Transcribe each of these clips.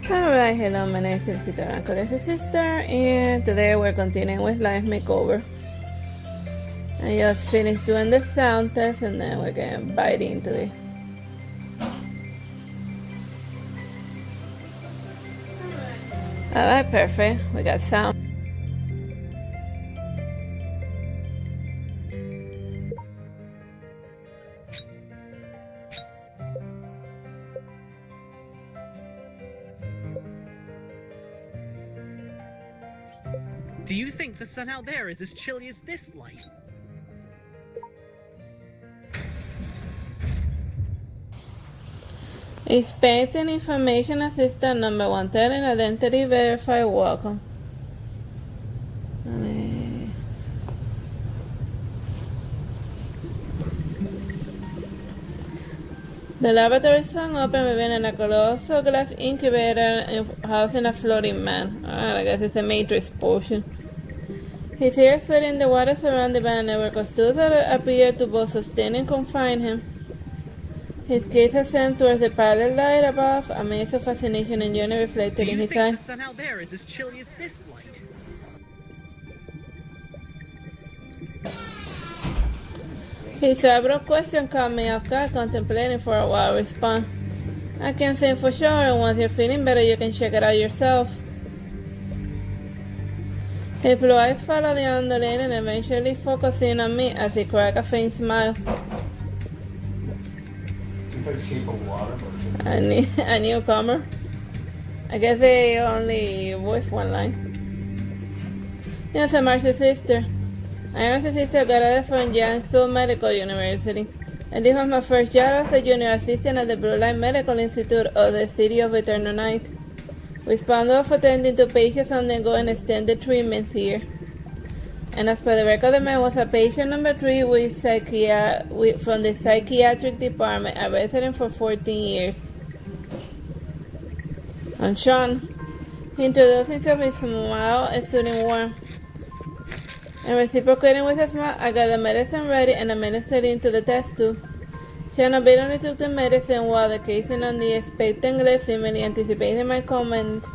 Alright, hello, my name is Teresita Blanco, Artsy Sister, and today we're continuing with Live Makeover. I just finished doing the sound test and then we're gonna bite into it. Alright, perfect. We got sound. Do you think the sun out there is as chilly as this light? It's painting information assistant number 110 identity verified. Welcome. The laboratory is open within a colossal glass incubator housing a floating man. I guess it's a matrix potion. His hair sweating in the water surrounded by a network of stools that appear to both sustain and confine him. His gaze is sent towards the pallid light above, a maze of fascination and journey reflected in his eyes. Do you think the sun out there is as chilly as this light? His abrupt question caught me off guard, contemplating for a while. Respond. I can't say for sure, and once you're feeling better, you can check it out yourself. His blue eyes follow the underlane and eventually focus in on me as he cracked a faint smile. A newcomer. I guess they only voice one line. Yes, I'm Artsy Sister. I'm Artsy Sister, graduated from Jiangsu Medical University, and this was my first job as a junior assistant at the Blue Light Medical Institute of the City of Eternal Night, responsible for attending to patients undergoing extended treatments here. And as per the record, the man was a patient number 3 from the psychiatric department, a resident for 14 years. I'm Sean. He introduced himself with a smile exuding warmth. And reciprocating with a smile, I got the medicine ready and administered into the test tube. Sean obediently took the medicine while the casing on the expectant glare seemingly anticipated my comment.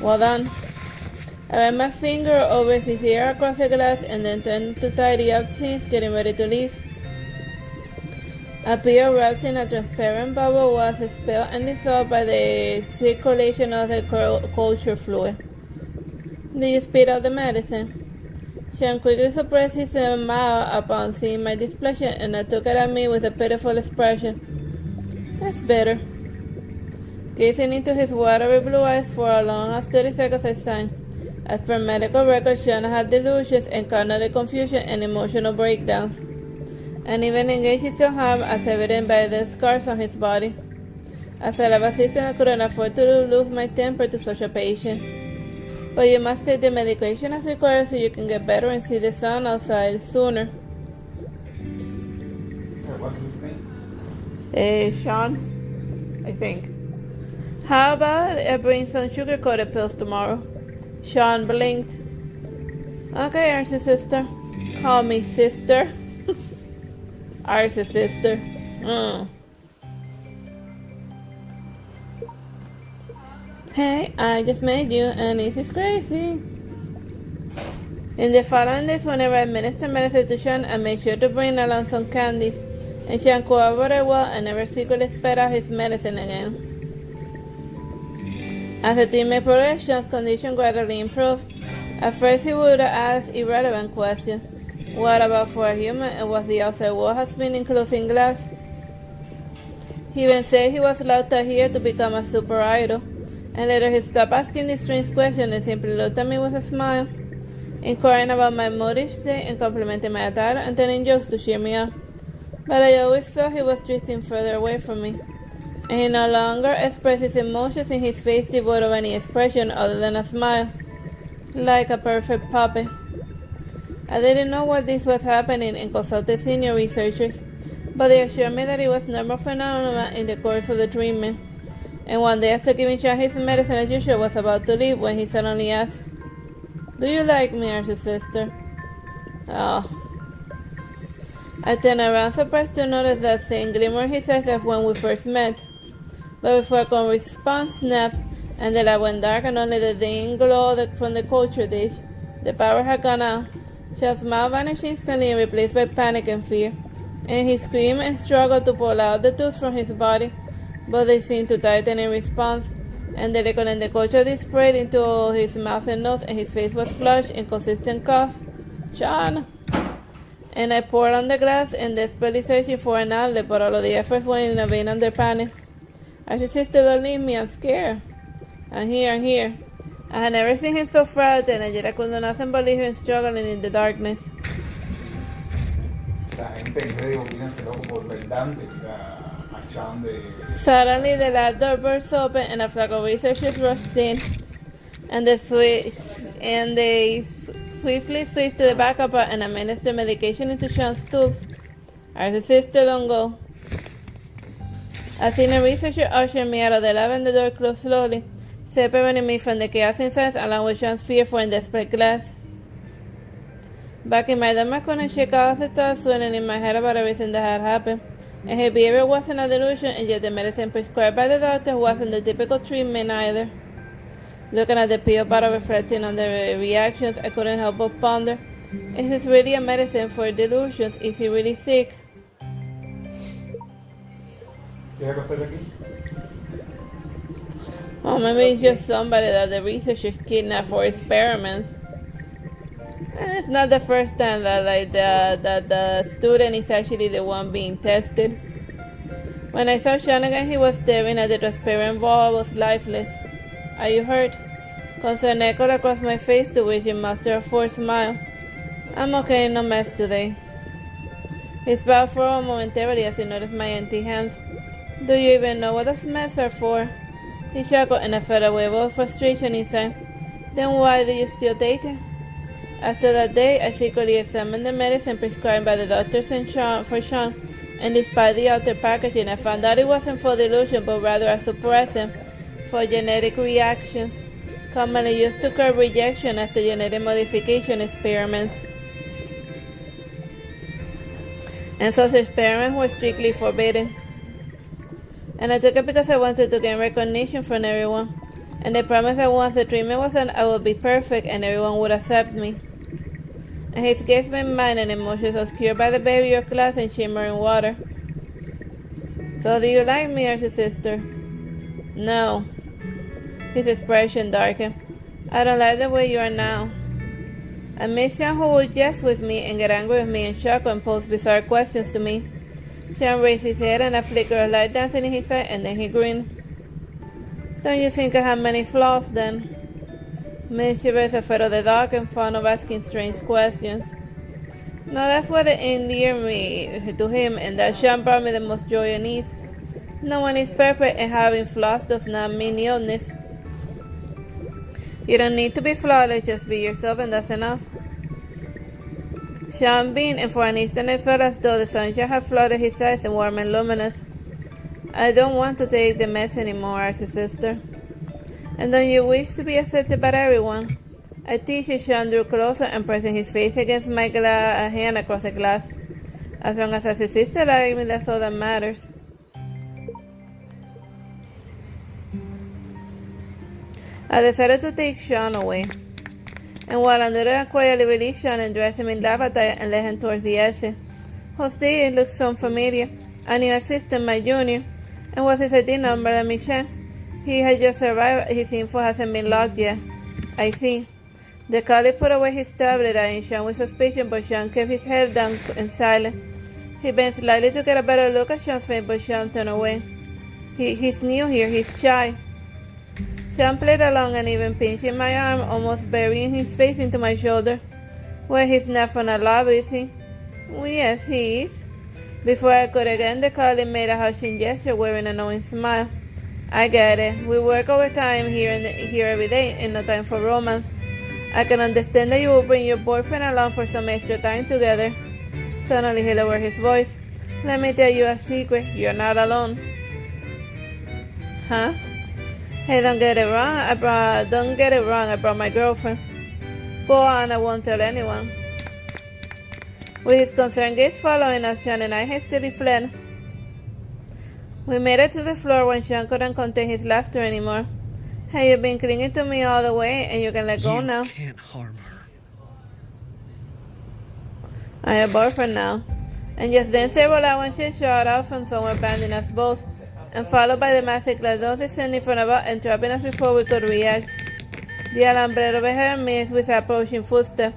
Well done. I ran my finger over his ear across the glass and then turned to tidy up things, getting ready to leave. A pill wrapped in a transparent bubble was expelled and dissolved by the circulation of the culture fluid. Do you spit out the medicine? Sean quickly suppressed his smile upon seeing my displeasure and took it at me with a pitiful expression. That's better. Gazing into his watery blue eyes for as long as 30 seconds, I sang. As per medical records, Sean had delusions and cognitive confusion and emotional breakdowns, and even engaged in self-harm as evident by the scars on his body. As a lab assistant, I couldn't afford to lose my temper to such a patient. But you must take the medication as required so you can get better and see the sun outside sooner. What's his name? Sean, I think. How about I bring some sugar-coated pills tomorrow? Sean blinked. Okay, Artsy Sister. Call me sister. Artsy Sister. Hey, I just made you, and this is crazy. In the following days, whenever I administer medicine to Sean, I made sure to bring along some candies, and Sean cooperated well and never secretly spat out his medicine again. As the treatment progressed, Sean's condition gradually improved. At first, he would ask irrelevant questions. What about for a human, and what the outside world has been enclosing glass? He even said he was allowed out here to become a super idol. And later he stopped asking this strange question and simply looked at me with a smile, inquiring about my moody state and complimenting my attire and telling jokes to cheer me up. But I always felt he was drifting further away from me, and he no longer expressed his emotions in his face devoid of any expression other than a smile, like a perfect puppet. I didn't know why this was happening and consulted senior researchers, but they assured me that it was normal phenomena in the course of the treatment. And one day, after giving Sean his medicine as usual, was about to leave when he suddenly asked, "Do you like me, Artsy Sister?" Oh. I turned around, surprised to notice that same glimmer in his eyes as when we first met. But before I could respond, snap, and the light went dark and only the dim glow from the culture dish. The power had gone out. Sean's smile vanished instantly and replaced by panic and fear, and he screamed and struggled to pull out the tooth from his body, but they seemed to tighten in response, and the liquid in the culture dish sprayed into his mouth and nose, and his face was flushed in consistent cough. Sean! And I poured on the glass and desperately searching for an outlet, but all of the efforts went in a vain under panic. Artsy Sister, don't leave me, I'm scared. I'm here. I had never seen him so frightened, and yet I could not believe him struggling in the darkness. Suddenly, the lab door burst open, and a flock of researchers rushed in, and they swiftly switched to the backup and administered medication into Sean's tubes. Artsy Sister, don't go. A senior researcher ushered me out of the lab, and the door closed slowly, separating me from the chaos inside, along with Sean's fear for desperate glass. Back in my dorm, I couldn't shake out the thoughts swirling in my head about everything that had happened. And his behavior wasn't a delusion, and yet the medicine prescribed by the doctor wasn't the typical treatment either. Looking at the pill bottle reflecting on the reactions, I couldn't help but ponder, is this really a medicine for delusions? Is he really sick? Or maybe it's just somebody that the researchers kidnapped for experiments. And it's not the first time that the student is actually the one being tested. When I saw Sean again, he was staring at the transparent ball. Was lifeless. Are you hurt? Concern echoed across my face, to which he mustered a forced smile. I'm okay, no mess today. His brow furrowed momentarily as he noticed my empty hands. Do you even know what those meds are for? He chuckled, and I felt a wave of frustration inside. Then why do you still take it? After that day, I secretly examined the medicine prescribed by the doctors for Sean, and despite the outer packaging, I found that it wasn't for delusion, but rather a suppressant for genetic reactions, commonly used to curb rejection after genetic modification experiments. And such experiments were strictly forbidden. And I took it because I wanted to gain recognition from everyone, and the promise that once the treatment was done, I would be perfect and everyone would accept me. And his gaze made mine, and emotions obscured by the barrier of glass and shimmering water. So do you like me, Artsy Sister? No. His expression darkened. I don't like the way you are now. I miss Sean, who would jest with me and get angry with me and shock and pose bizarre questions to me. Sean raised his head, and a flicker of light dancing in his eye, and then he grinned. Don't you think I have many flaws, then? Mischievous, afraid of the dark, and fond of asking strange questions. No, that's what endeared me to him, and that Sean brought me the most joy and ease. No one is perfect, and having flaws does not mean illness. You don't need to be flawless, just be yourself, and that's enough. Sean beamed, and for an instant I felt as though the sunshine had flooded his eyes and warm and luminous. I don't want to take the mess anymore, Artsy Sister. And don't you wish to be accepted by everyone? I teased. Sean drew closer and pressing his face against my hand across the glass. As long as Artsy Sister likes me, that's all that matters. I decided to take Sean away, and while under I quietly released Sean and dressed him in lab attire and led him towards the exit. Who's this? It looks so familiar. A new assistant, my junior. And what's his ID number? Let me check. He had just arrived. His info hasn't been logged yet. I see. The colleague put away his tablet, eyeing Sean with suspicion, but Sean kept his head down and silent. He bent slightly to get a better look at Sean's face, but Sean turned away. He's new here. He's shy. Sean played along and even pinching my arm, almost burying his face into my shoulder. Well, he's not from a lab, is he? Well, yes, he is. Before I could again, the colleague made a hushing gesture, wearing a knowing smile. I get it. We work overtime here every day, and no time for romance. I can understand that you will bring your boyfriend along for some extra time together. Suddenly he lowered his voice. Let me tell you a secret. You're not alone. Huh? Hey, don't get it wrong. I brought my girlfriend. Go on, I won't tell anyone. With his concerned gaze following us, Sean and I hastily fled. We made it to the floor when Sean couldn't contain his laughter anymore. Hey, you've been clinging to me all the way, and you can let go now. You can't harm her. I'm your boyfriend now. And just then se volaba when she shot out from somewhere, banding us both, and followed by the massive glass door descending from above and trapping us before we could react. The alambrero behind me with approaching footsteps.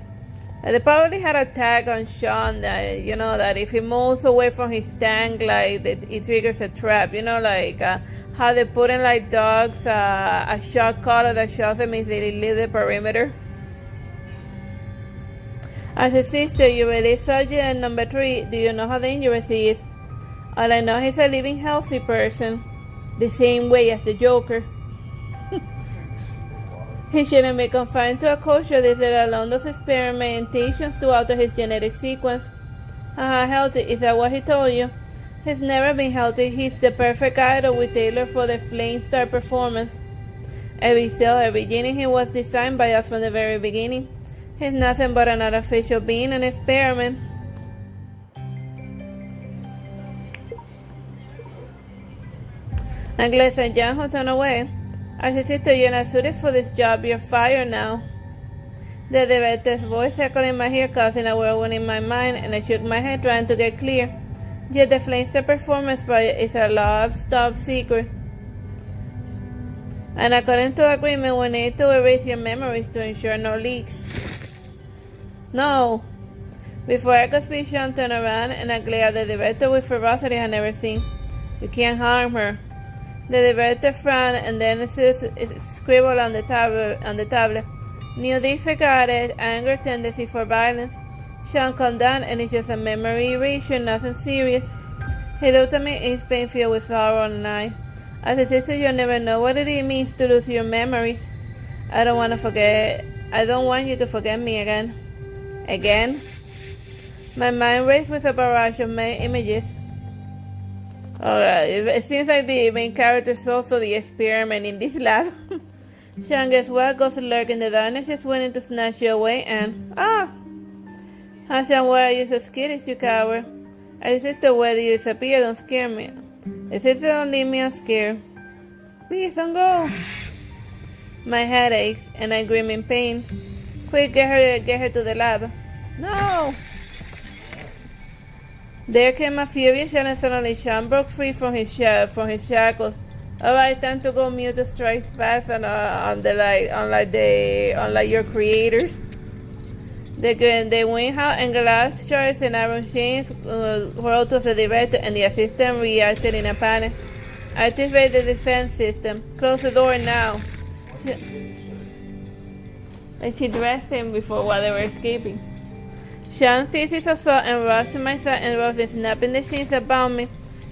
They probably had a tag on Sean that, that if he moves away from his tank, like, it triggers a trap. Like how they put in, like, dogs, a shot collar that shows them if they leave the perimeter. Artsy Sister, you released Sergeant number 3. Do you know how dangerous he is? All I know, he's a living, healthy person. The same way as the Joker. He shouldn't be confined to a culture that let alone those experimentations to alter his genetic sequence. Healthy, is that what he told you? He's never been healthy. He's the perfect idol we tailored for the Flame Star performance. Every cell, every gene, he was designed by us from the very beginning. He's nothing but an artificial being, an experiment. Unless and John who turned away. Artsy Sister, you're not suited for this job. You're fired now. The director's voice echoed in my ear, causing a whirlwind in my mind, and I shook my head trying to get clear. Yet the Flamester performance project is a top secret. And according to agreement, we need to erase your memories to ensure no leaks. No. Before I could speak, Sean turned around and I glared at the director with ferocity I had never seen. You can't harm her. The director frowned and then scribbled on the tablet. New disregarded, anger, tendency for violence. Sean calmed down, and it's just a memory erasure, nothing serious. He looked at me, his pain filled with sorrow and I. Artsy Sister, you'll never know what it means to lose your memories. I don't want you to forget me again. Again? My mind raced with a barrage of images. It seems like the main character is also the experiment in this lab. Sean, guess what? Goes to lurk in the darkness, just waiting to snatch you away and... Sean, why are you so skittish, you coward? Artsy Sister, whether you disappear, don't scare me. Artsy Sister, don't leave me scared. Please, don't go. My head aches, and I scream in pain. Quick, get her to the lab. No! There came a furious yell, and suddenly Sean broke free from his shackles. Alright, time to go mute the strike fast and unlike your creators. They went out and glass shards and iron chains whirled to the director, and the assistant reacted in a panic. Activate the defense system. Close the door now. And she dressed him while they were escaping. Sean seized his assault and rushed to my side and roughly snapping the chains about me,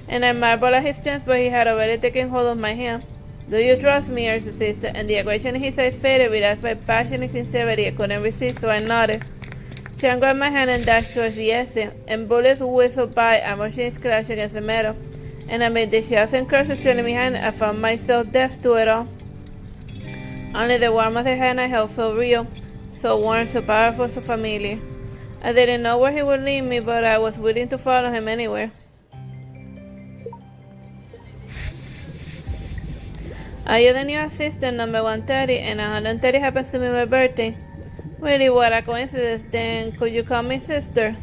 and I marveled at his strength, but he had already taken hold of my hand. Do you trust me, Artsy Sister? And the aggression in his eyes faded, without my passion and sincerity I couldn't resist, so I nodded. Sean grabbed my hand and dashed towards the exit, and bullets whistled by, armor chains crashed against the metal, and amid the shouts and curses trailing behind, I found myself deaf to it all. Only the warmth of the hand I held felt real, so warm, so powerful, so familiar. I didn't know where he would lead me, but I was willing to follow him anywhere. I am the new assistant number 130, and 130 happens to be my birthday. Really, what a coincidence. Then could you call me sister?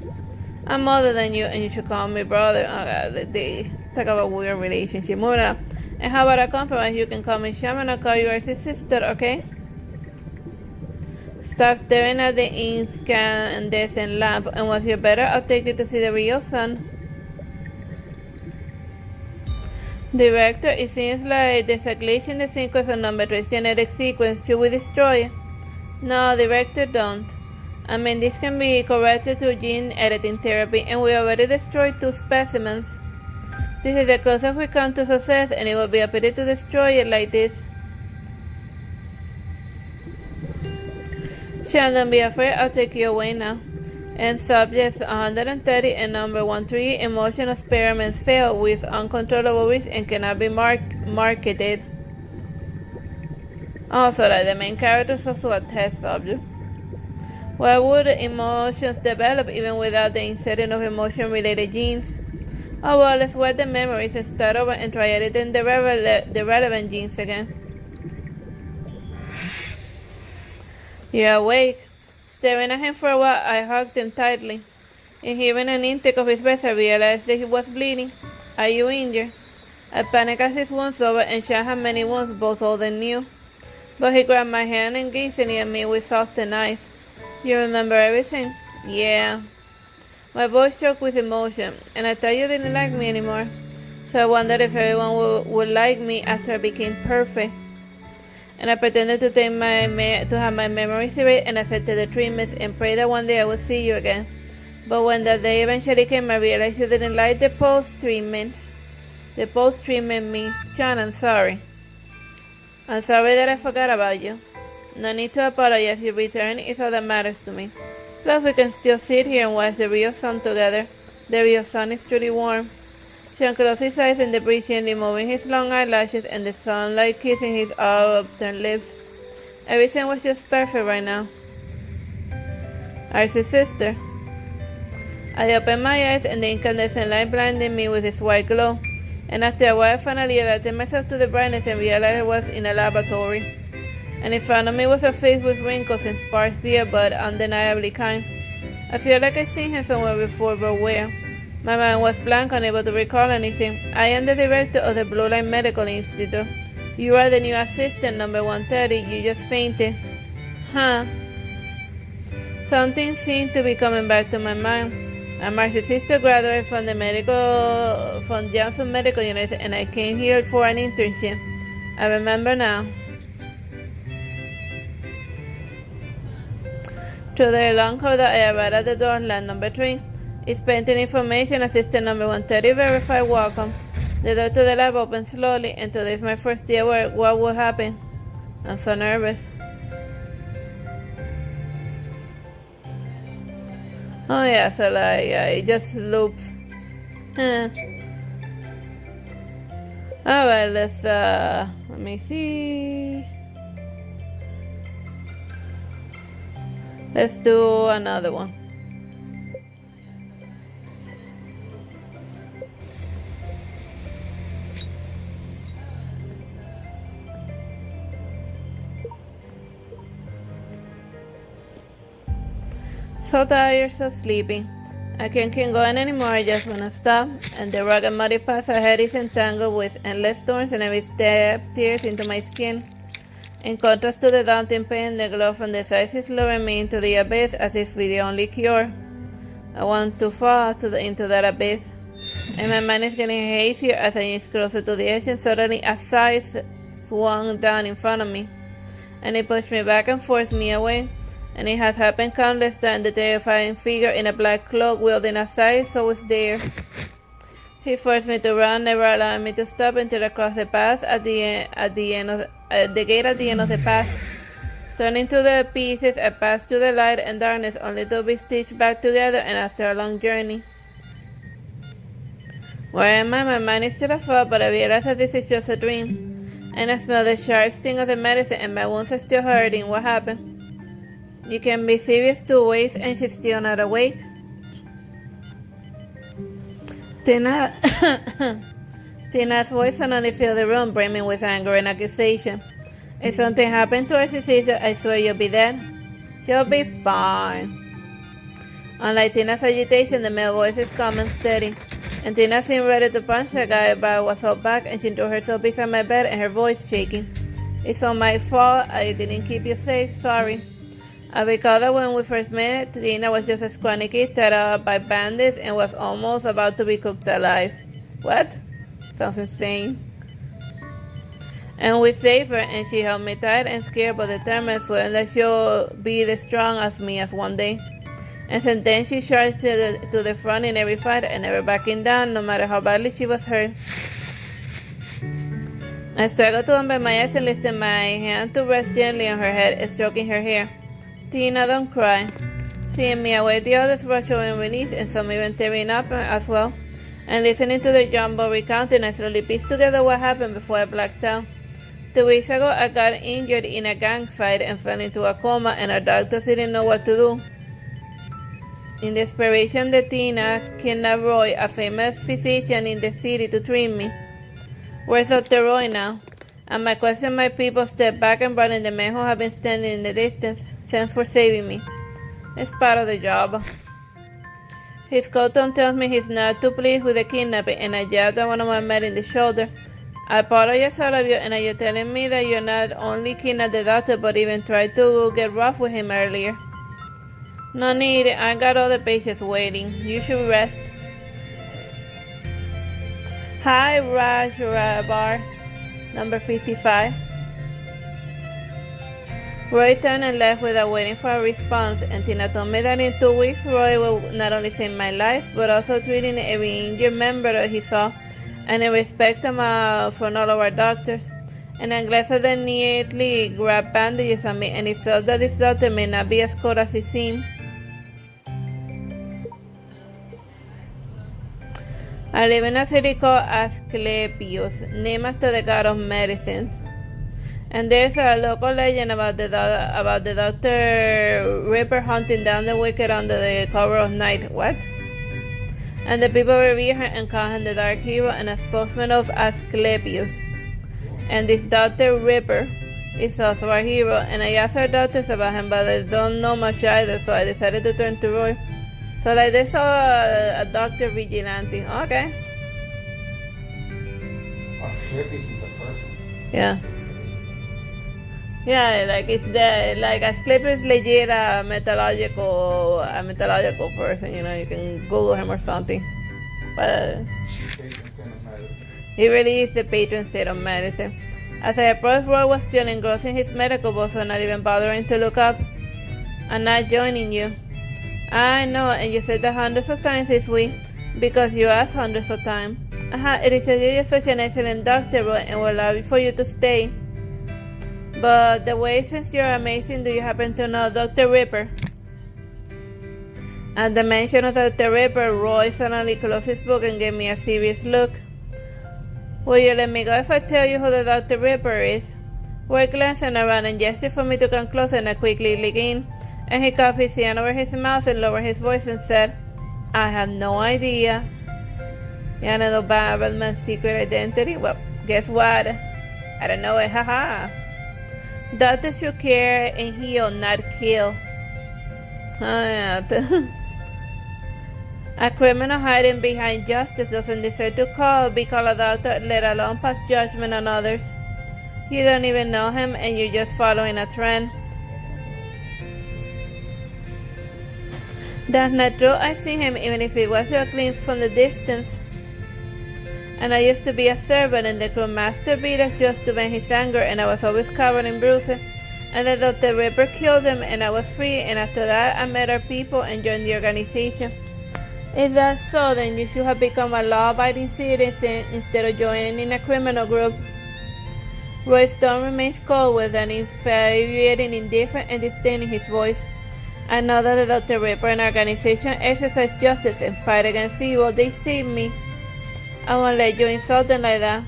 I'm older than you, and you should call me brother. Oh God, they talk about a weird relationship. Moving on. And how about a compromise? You can call me Shaman, I'll call you Artsy Sister, okay? Stop staring at the incandescent lamp, and once you're better, I'll take you to see the real sun. Director, it seems like there's a glitch in the sequence of number 3 genetic sequence. Should we destroy it? No, Director, don't. I mean, this can be corrected through gene editing therapy, and we already destroyed 2 specimens. This is the closest we come to success, and it would be a pity to destroy it like this. Sean, don't be afraid, I'll take you away now. And subjects 130 and number 13 emotional experiments fail with uncontrollable risk and cannot be marketed. Also, like the main character is also a test subject. Why would emotions develop even without the inserting of emotion-related genes? Oh well, let's wipe the memories and start over and try editing the relevant genes again. You're awake. Staring at him for a while, I hugged him tightly. In hearing an intake of his breath, I realized that he was bleeding. Are you injured? I panicked as his wounds over, and Sean had many wounds, both old and new. But he grabbed my hand and gazed at me with softened eyes. You remember everything? Yeah. My voice choked with emotion, and I thought you didn't like me anymore. So I wondered if everyone would like me after I became perfect. And I pretended to have my memories erased and accepted the treatments and prayed that one day I would see you again. But when that day eventually came, I realized you didn't like the post-treatment. The post-treatment me. Sean, I'm sorry. I'm sorry that I forgot about you. No need to apologize. Your return is all that matters to me. Plus, we can still sit here and watch the real sun together. The real sun is truly warm. Sean closed his eyes and the breeze gently moving his long eyelashes and the sunlight kissing his all upturned lips. Everything was just perfect right now. Artsy Sister. I opened my eyes and the incandescent light blinded me with its white glow. And after a while, I finally adapted myself to the brightness and realized I was in a laboratory. And in front of me was a face with wrinkles and sparse beard, but undeniably kind. I feel like I've seen him somewhere before, but where? My mind was blank, unable to recall anything. I am the director of the Blue Line Medical Institute. You are the new assistant, number 130. You just fainted. Huh? Something seemed to be coming back to my mind. I'm Artsy Sister, graduate from Johnson Medical University, and I came here for an internship. I remember now. Through the long corridor, I arrived at the door, line number 3. It's painting information, assistant number 130, verified, welcome. The door to the lab opened slowly, and today is my first day at work. What will happen? I'm so nervous. Oh yeah, so like, it just loops. Alright, let's, let me see. Let's do another one. So tired, so sleepy. I can't keep going anymore, I just wanna stop. And the rugged muddy path ahead is entangled with endless thorns, and every step tears into my skin. In contrast to the daunting pain, the glow from the sides is luring me into the abyss as if with the only cure. I want to fall into that abyss. And my mind is getting hazier as I inch closer to the edge, and suddenly a size swung down in front of me. And it pushed me back and forced me away. And it has happened countless times. The terrifying figure in a black cloak wielding a scythe was there. He forced me to run, never allowing me to stop until I crossed the path at the gate at the end of the path. Turning to the pieces, I passed through the light and darkness, only to be stitched back together and after a long journey. Where am I? My mind is still afloat, but I realize that this is just a dream. And I smell the sharp sting of the medicine, and my wounds are still hurting. What happened? You can be serious 2 ways, and she's still not awake. Tina's voice suddenly filled the room, brimming with anger and accusation. If something happened to Artsy Sister, I swear you'll be dead. She'll be fine. Unlike Tina's agitation, the male voice is calm and steady. And Tina seemed ready to punch the guy, but I was held back, and she threw herself beside my bed, and her voice shaking. It's all my fault. I didn't keep you safe. Sorry. I recall that when we first met, Tina was just a scrawny kid tied up by bandits and was almost about to be cooked alive. What? Sounds insane. And we saved her, and she held me tight and scared but determined, swearing that she'll be as strong as me as one day. And since then she charged to the front in every fight and never backing down, no matter how badly she was hurt. I struggled to unbend my eyes and lifted my hand to rest gently on her head, stroking her hair. Tina, don't cry. Seeing me away, the others were showing release, and some even tearing up as well. And listening to the jumble recounting, I slowly pieced together what happened before I blacked out. 2 weeks ago, I got injured in a gang fight and fell into a coma, and our doctors didn't know what to do. In desperation, the Tina kidnapped Roy, a famous physician in the city, to treat me. Where's Dr. Roy now? At my question, my people stepped back and brought in the men who had been standing in the distance. Thanks for saving me. It's part of the job. His co-tone tells me he's not too pleased with the kidnapping, and I jabbed one of my men in the shoulder. I apologize all of you, and you're telling me that you're not only kidnapped the doctor, but even tried to get rough with him earlier. No need, I got other patients waiting. You should rest. Hi, Raj Rabar, number 55. Roy turned and left without waiting for a response, and Tina told me that in 2 weeks Roy will not only save my life, but also treating every injured member that he saw, and I respect him from all of our doctors. And I'm glad that they neatly grabbed bandages on me, and he felt that this doctor may not be as cold as he seemed. I live in a city called Asclepios, named after the god of medicines. And there's a local legend about the Dr. Ripper hunting down the wicked under the cover of night. What? And the people revere him and call him the Dark Hero and a spokesman of Asclepios. And this Dr. Ripper is also our hero. And I asked our doctors about him, but they don't know much either, so I decided to turn to Roy. So like they saw a Dr. Vigilante. Okay. Asclepius is a person. Yeah. Yeah, like it's the like Asclepius legit a mythological person, you know, you can Google him or something. But he really is the patron saint of medicine. As I approached, Roy was still engrossed in his medical book, so not even bothering to look up. I'm not joining you. I know, and you said that hundreds of times this week, because you asked hundreds of times. It is you're such an excellent doctor, Roy, and we'll love for you to stay. But the way, since you're amazing, do you happen to know Dr. Ripper? At the mention of Dr. Ripper, Roy suddenly closed his book and gave me a serious look. Will you let me go if I tell you who the Dr. Ripper is? Roy glanced around and gestured for me to come closer, and I quickly leaned in, and he cupped his hand over his mouth and lowered his voice and said, I have no idea. You know about Batman's secret identity? Well, guess what? I don't know it, haha. Doctors should care and heal, not kill. A criminal hiding behind justice doesn't deserve to be called a doctor, let alone pass judgment on others. You don't even know him and you're just following a trend. That's not true. I see him even if it was a glimpse from the distance. And I used to be a servant, and the crewmaster beat us just to vent his anger, and I was always covered in bruises. And then Dr. Ripper killed them, and I was free, and after that I met our people and joined the organization. If that's so, then you should have become a law-abiding citizen instead of joining in a criminal group. Roy's tone remains cold with an infuriating indifference and disdain in his voice. I know that the Dr. Ripper and organization exercise justice and fight against evil. They see me. I won't let you insult them like that.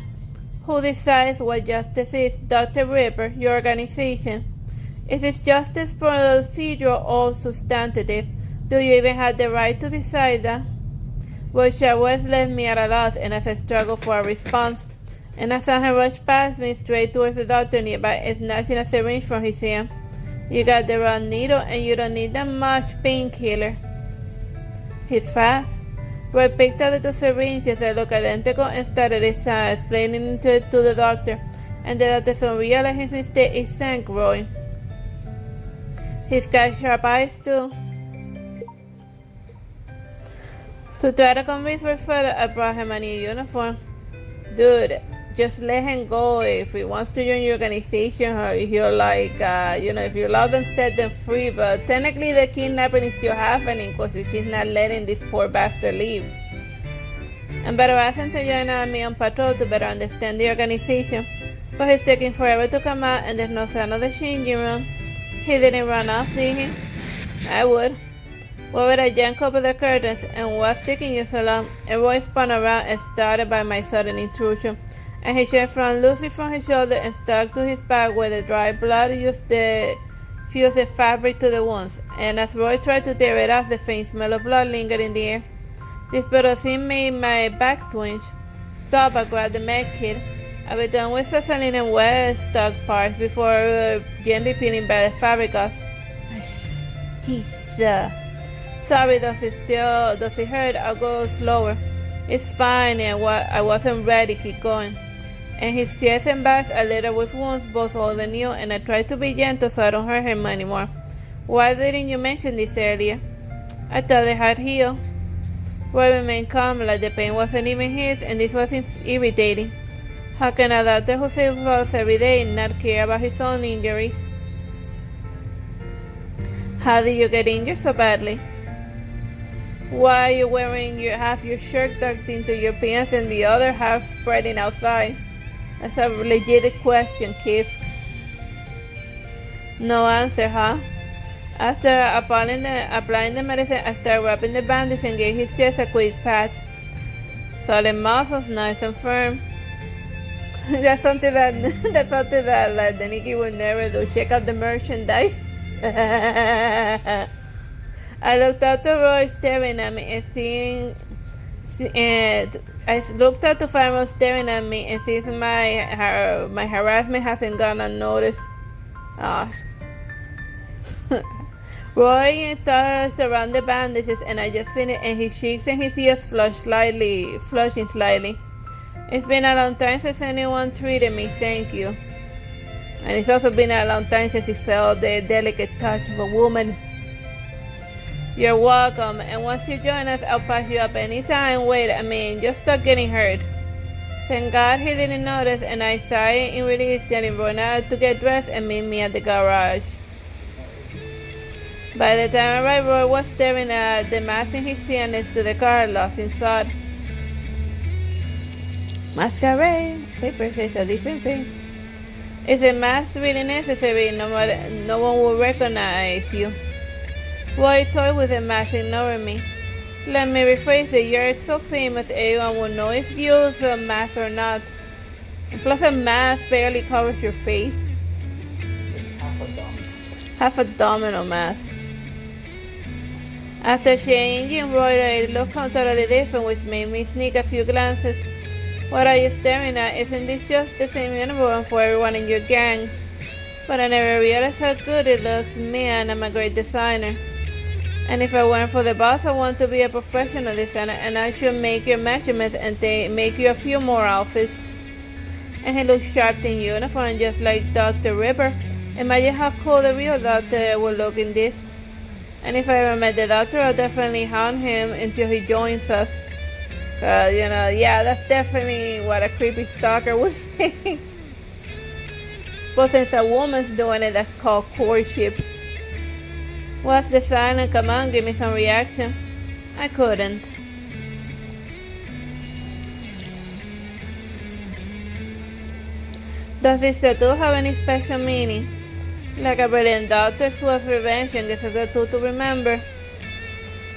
Who decides what justice is? Dr. Ripper, your organization. Is this justice procedural or substantive? Do you even have the right to decide that? Well, Shawes left me at a loss, and as I struggled for a response, and I saw him rush past me straight towards the doctor nearby, snatching a syringe from his hand. You got the wrong needle, and you don't need that much painkiller. He's fast. Roy picked up the two syringes that looked identical and started explaining it to the doctor, and the doctor soon realized his mistake. It sank Roy. He's got sharp eyes too. To try to convince Roy further, I brought him a new uniform. Dude, just let him go. If he wants to join your organization, or if you're like, if you love them, set them free. But technically the kidnapping is still happening because he's not letting this poor bastard leave. And better ask him to join me on patrol to better understand the organization. But he's taking forever to come out, and there's no sign of the changing room. He didn't run off, did he? I would. What would I yank over the curtains, and what's taking you so long? And Roy spun around and started by my sudden intrusion. And his shirt flung loosely from his shoulder and stuck to his back where the dry blood used to fuse the fabric to the wounds. And as Roy tried to tear it off, the faint smell of blood lingered in the air. This brutal scene made my back twinge. Stop, I grabbed the med kit. I was done with Vaseline and wet stuck parts before gently peeling back the fabric off. He's, sorry, does it hurt? I'll go slower. It's fine, and I wasn't ready. Keep going. And his chest and back are littered with wounds, both old and new, and I tried to be gentle so I don't hurt him anymore. Why didn't you mention this earlier? I thought they had healed. Roy remained calm, like the pain wasn't even his, and this was irritating. How can a doctor who saves lives every day not care about his own injuries? How did you get injured so badly? Why are you wearing half your shirt tucked into your pants and the other half spreading outside? That's a legit question, Keith. No answer, huh? After applying the medicine, I started wrapping the bandage and gave his chest a quick pat. Solid muscles, nice and firm. That's something that like the Nikki would never do. Check out the merchandise. I looked out to Roy staring at me I looked out to find Roy staring at me and seeing my harassment hasn't gone unnoticed. Roy touched around the bandages and I just finished, and his cheeks and his ears flushing slightly. It's been a long time since anyone treated me, thank you. And it's also been a long time since he felt the delicate touch of a woman. You're welcome, and once you join us, I'll pass you up anytime. Wait, just stop getting hurt. Thank God he didn't notice, and I sighed in relief, telling Roy to get dressed and meet me at the garage. By the time I arrived, Roy was staring at the mask in his hand next to the car, lost in thought. Masquerade, paper says a different thing. Is the mask really necessary? No one will recognize you. Roy toyed with the mask, ignoring me. Let me rephrase it. You're so famous, everyone will know if you use a mask or not. And plus, a mask barely covers your face. Half a domino mask. After changing, Roy looked totally different, which made me sneak a few glances. What are you staring at? Isn't this just the same uniform for everyone in your gang? But I never realized how good it looks. Man, I'm a great designer. And if I weren't for the boss, I want to be a professional designer, and I should make your measurements and make you a few more outfits. And he looked sharp in uniform, just like Dr. Ripper. Imagine how cool the real doctor would look in this. And if I ever met the doctor, I'll definitely hound him until he joins us. That's definitely what a creepy stalker would say. But since a woman's doing it, that's called courtship. What's the silent? Come on, give me some reaction. I couldn't. Does this tattoo have any special meaning? Like a brilliant doctor swears revenge and gives us a tattoo to remember.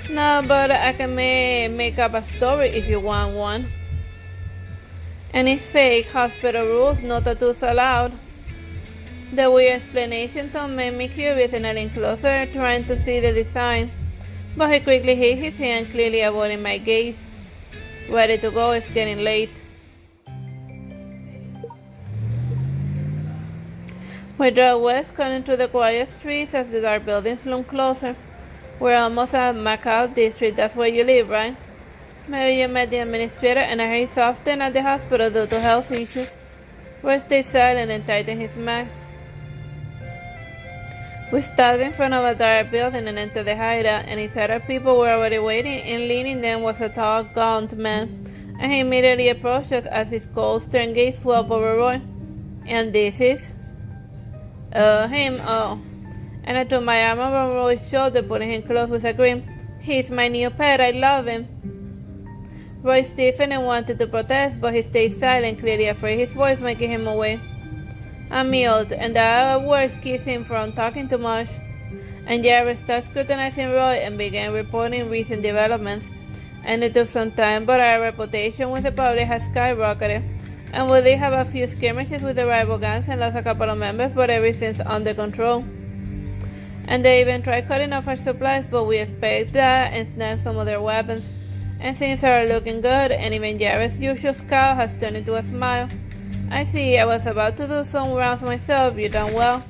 No, but I can make up a story if you want one. And it's fake. Hospital rules, no tattoos allowed. The weird explanation made me curious, and I leaned closer, trying to see the design. But he quickly hid his hand, clearly avoiding my gaze. Ready to go, it's getting late. We drove west, cutting through the quiet streets as the dark buildings loomed closer. We're almost at Makeover district. That's where you live, right? Maybe you met the administrator, and I heard he's often at the hospital due to health issues. Roy stayed silent and tightened his mask. We stopped in front of a dark building and entered the hideout, and inside our people were already waiting, and leading them was a tall, gaunt man. And he immediately approached us as his cold, stern gaze swept over Roy. And this is? Him, oh. And I took my arm around Roy's shoulder, putting him close with a grin. He's my new pet, I love him. Roy stiffened and wanted to protest, but he stayed silent, clearly afraid his voice might give him away. I mewed, and the words kept him from talking too much. And Jared started scrutinizing Roy and began reporting recent developments. And it took some time, but our reputation with the public has skyrocketed. And we did have a few skirmishes with the rival gangs and lost a couple of members, but everything's under control. And they even tried cutting off our supplies, but we expect that and snagged some of their weapons. And things are looking good, and even Jared's usual scowl has turned into a smile. I see, I was about to do some rounds myself. You done well.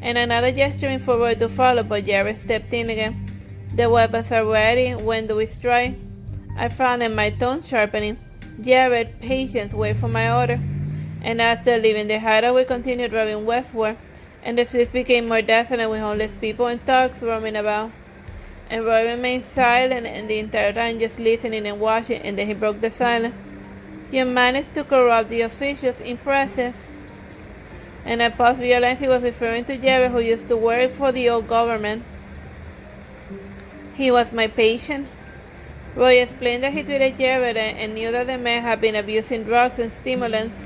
and another gesturing for Roy to follow, but Jerry stepped in again. The weapons are ready. When do we strike? I frowned and my tone sharpening. Jared, patience, wait for my order. And after leaving the hideout, we continued driving westward, and the streets became more desolate with homeless people and thugs roaming about. And Roy remained silent and the entire time just listening and watching, and then he broke the silence. You managed to corrupt the officials. Impressive. And I paused, realized he was referring to Jared, who used to work for the old government. He was my patient. Roy explained that he treated Jared and knew that the man had been abusing drugs and stimulants.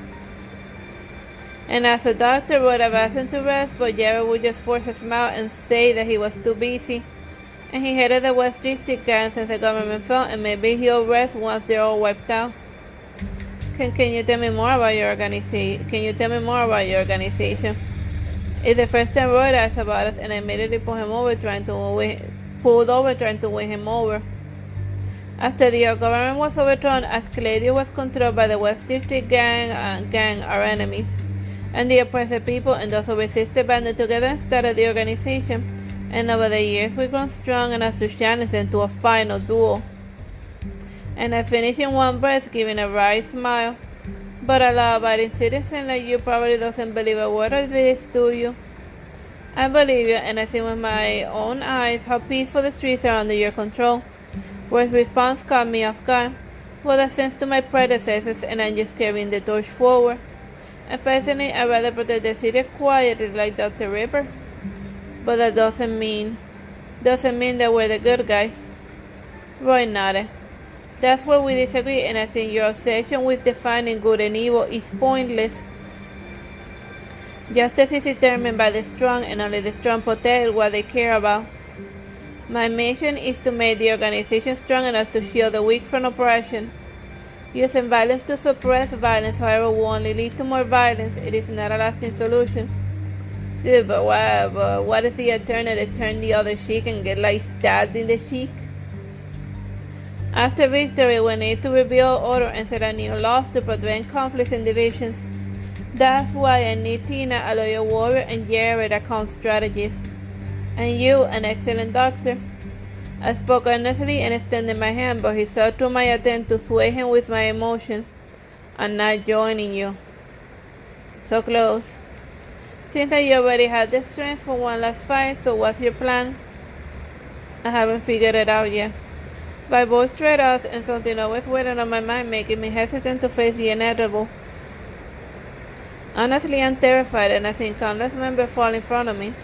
And as a doctor, would have asked him to rest, but Jared would just force a smile and say that he was too busy. And he headed the West District gang since the government fell, and maybe he'll rest once they're all wiped out. Can you tell me more about your organization? It's the first time Roy asked about us, and I immediately pulled over trying to win him over. After the government was overthrown, Ascledio was controlled by the West District gang, our enemies, and the oppressed people and those who resisted banded together and started the organization. And over the years, we've grown strong enough to challenge them to a final duel. And I finished in one breath, giving a wry smile. But a law-abiding citizen like you probably doesn't believe a word of this, do you? I believe you, and I see with my own eyes how peaceful the streets are under your control. Roy's response caught me off guard. Well, that sends to my predecessors, and I'm just carrying the torch forward. And personally, I'd rather protect the city quietly like Dr. Ripper. But that doesn't mean that we're the good guys. Roy nodded. That's where we disagree, and I think your obsession with defining good and evil is pointless. Justice is determined by the strong, and only the strong protect what they care about. My mission is to make the organization strong enough to shield the weak from oppression. Using violence to suppress violence, however, will only lead to more violence. It is not a lasting solution. Dude, but what is the alternative? Turn the other cheek and get stabbed in the cheek? After victory, we need to rebuild order and set a new laws to prevent conflicts and divisions. That's why I need Tina, a loyal warrior, and Jared, a calm strategist. And you, an excellent doctor. I spoke earnestly and extended my hand, but he saw through my attempt to sway him with my emotion. I'm not joining you. So close. Seems like you already had the strength for one last fight, so what's your plan? I haven't figured it out yet. My voice straight out, and something always waiting on my mind, making me hesitant to face the inevitable. Honestly, I'm terrified, and I think countless members fall in front of me.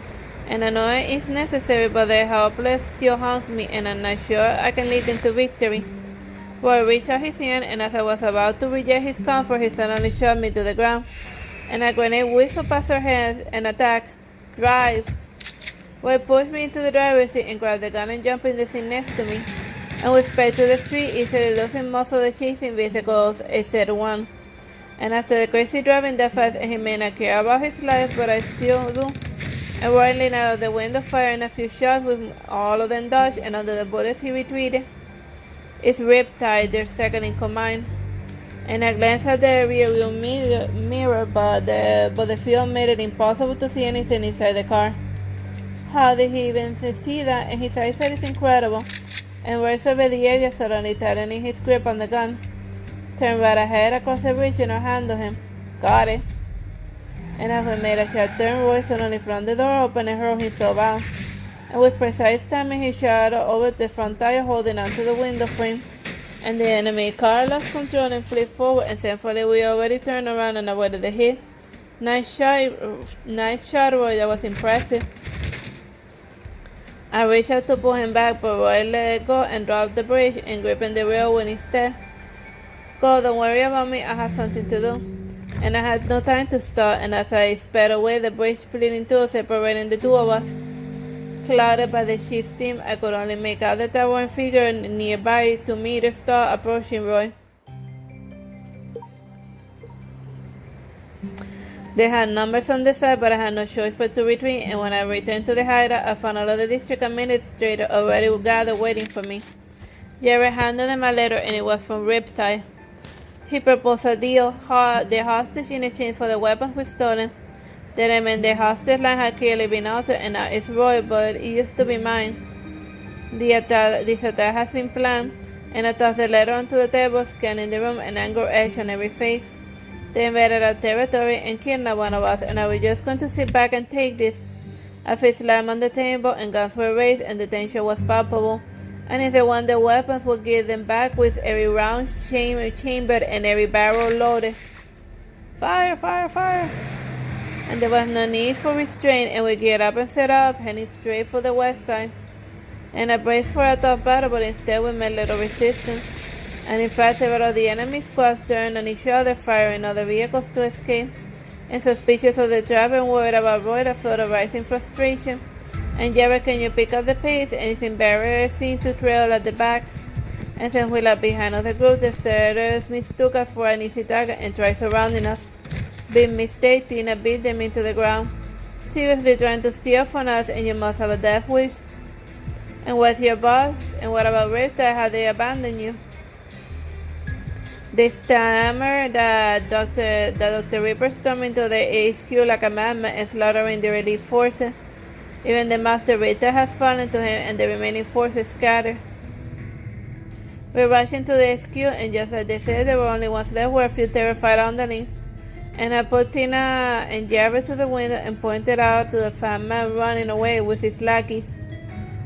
And I know it is necessary, but their helpless still haunts me, and I'm not sure I can lead them to victory. Roy reached out his hand, and as I was about to reject his comfort, he suddenly shoved me to the ground. And a grenade whistled past our heads and attacked. Drive! Roy pushed me into the driver's seat and grabbed the gun and jumped in the seat next to me. And we sped through the street, easily losing most of the chasing vehicles, except one. And after the crazy driving that fast, he may not care about his life, but I still do. And Roy leaned out of the window, firing a few shots with all of them dodged, and under the bullets he retreated. It's Riptide, their second in command. And I glanced at the rearview mirror, but the film made it impossible to see anything inside the car. How did he even see that? And his eyesight is incredible. And Roy surveyed the area, suddenly tightening his grip on the gun. Turned right ahead across the bridge and I handled him. Got it. And as we made a sharp turn, Roy suddenly flung the door open and hurled himself out. And with precise timing, he shot over the front tire, holding onto the window frame. And the enemy car lost control and flipped forward, and thankfully we already turned around and avoided the hit. Nice shot, Roy. That was impressive. I reached out to pull him back, but Roy let it go and dropped the bridge and gripping the railway instead. Go, don't worry about me, I have something to do. And I had no time to stop, and as I sped away, the bridge split in two, separating the two of us. Clouded by the ship's steam, I could only make out the towering figure nearby, 2 meters tall, approaching Roy. They had numbers on the side, but I had no choice but to retreat, and when I returned to the hideout, I found all of the district administrator already gathered waiting for me. Jared handed them a letter, and it was from Riptide. He proposed a deal, the hostage in exchange for the weapons we stolen. The name in the hostage line had clearly been altered, and now it's Roy, but it used to be mine. This attack has been planned, and I tossed the letter onto the table, scanning the room, and anger etched on every face. They invaded our territory and kidnapped one of us, and I was just going to sit back and take this. A fist slammed on the table, and guns were raised, and the tension was palpable. And if they wanted their weapons, would give them back with every round chambered and every barrel loaded. Fire, fire, fire! And there was no need for restraint, and we get up and set off, heading straight for the west side. And I braced for a tough battle, but instead we met little resistance. And in fact, several of the enemy squads turned on each other, firing other vehicles to escape. And suspicious of the trap and worried about Roy, I felt a rising frustration. And Jared, can you pick up the pace? And it's embarrassing to trail at the back. And since we left behind other groups, the settlers mistook us for an easy target and tried surrounding us. Big mistake, Tina beat them into the ground. Seriously trying to steal from us, and you must have a death wish. And what's your boss? And what about Riptide? How they abandoned you? They stammered that Dr. Ripper stormed into the HQ like a madman and slaughtering the relief forces. Even the Master Riptide has fallen to him, and the remaining forces scattered. We rushed into the HQ, and just as they said, there were only ones left were a few terrified underlings. And I put Tina and Jared to the window and pointed out to the fat man running away with his lackeys.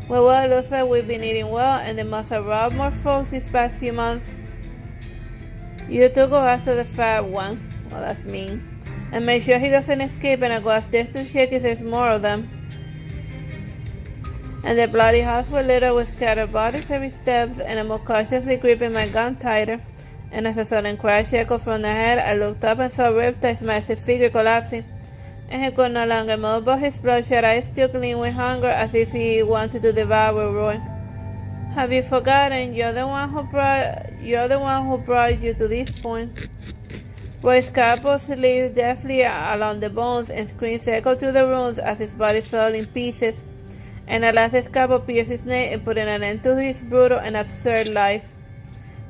Well, it looks like we've been eating well, and they must have robbed more folks these past few months. You two go after the fat one. Well, that's mean. And make sure he doesn't escape, and I go upstairs to check if there's more of them. And the bloody house was littered with scattered bodies every steps, and I moved cautiously, gripping my gun tighter. And as a sudden crash echoed from the head, I looked up and saw Riptide's massive figure collapsing. And he could no longer move, but his bloodshot eyes still gleamed with hunger, as if he wanted to devour Roy. Have you forgotten? You're the one who brought you to this point. Roy's scalpel slid deftly along the bones, and screams echoed through the rooms as his body fell in pieces. And at last the scalpel pierced his neck and put an end to his brutal and absurd life.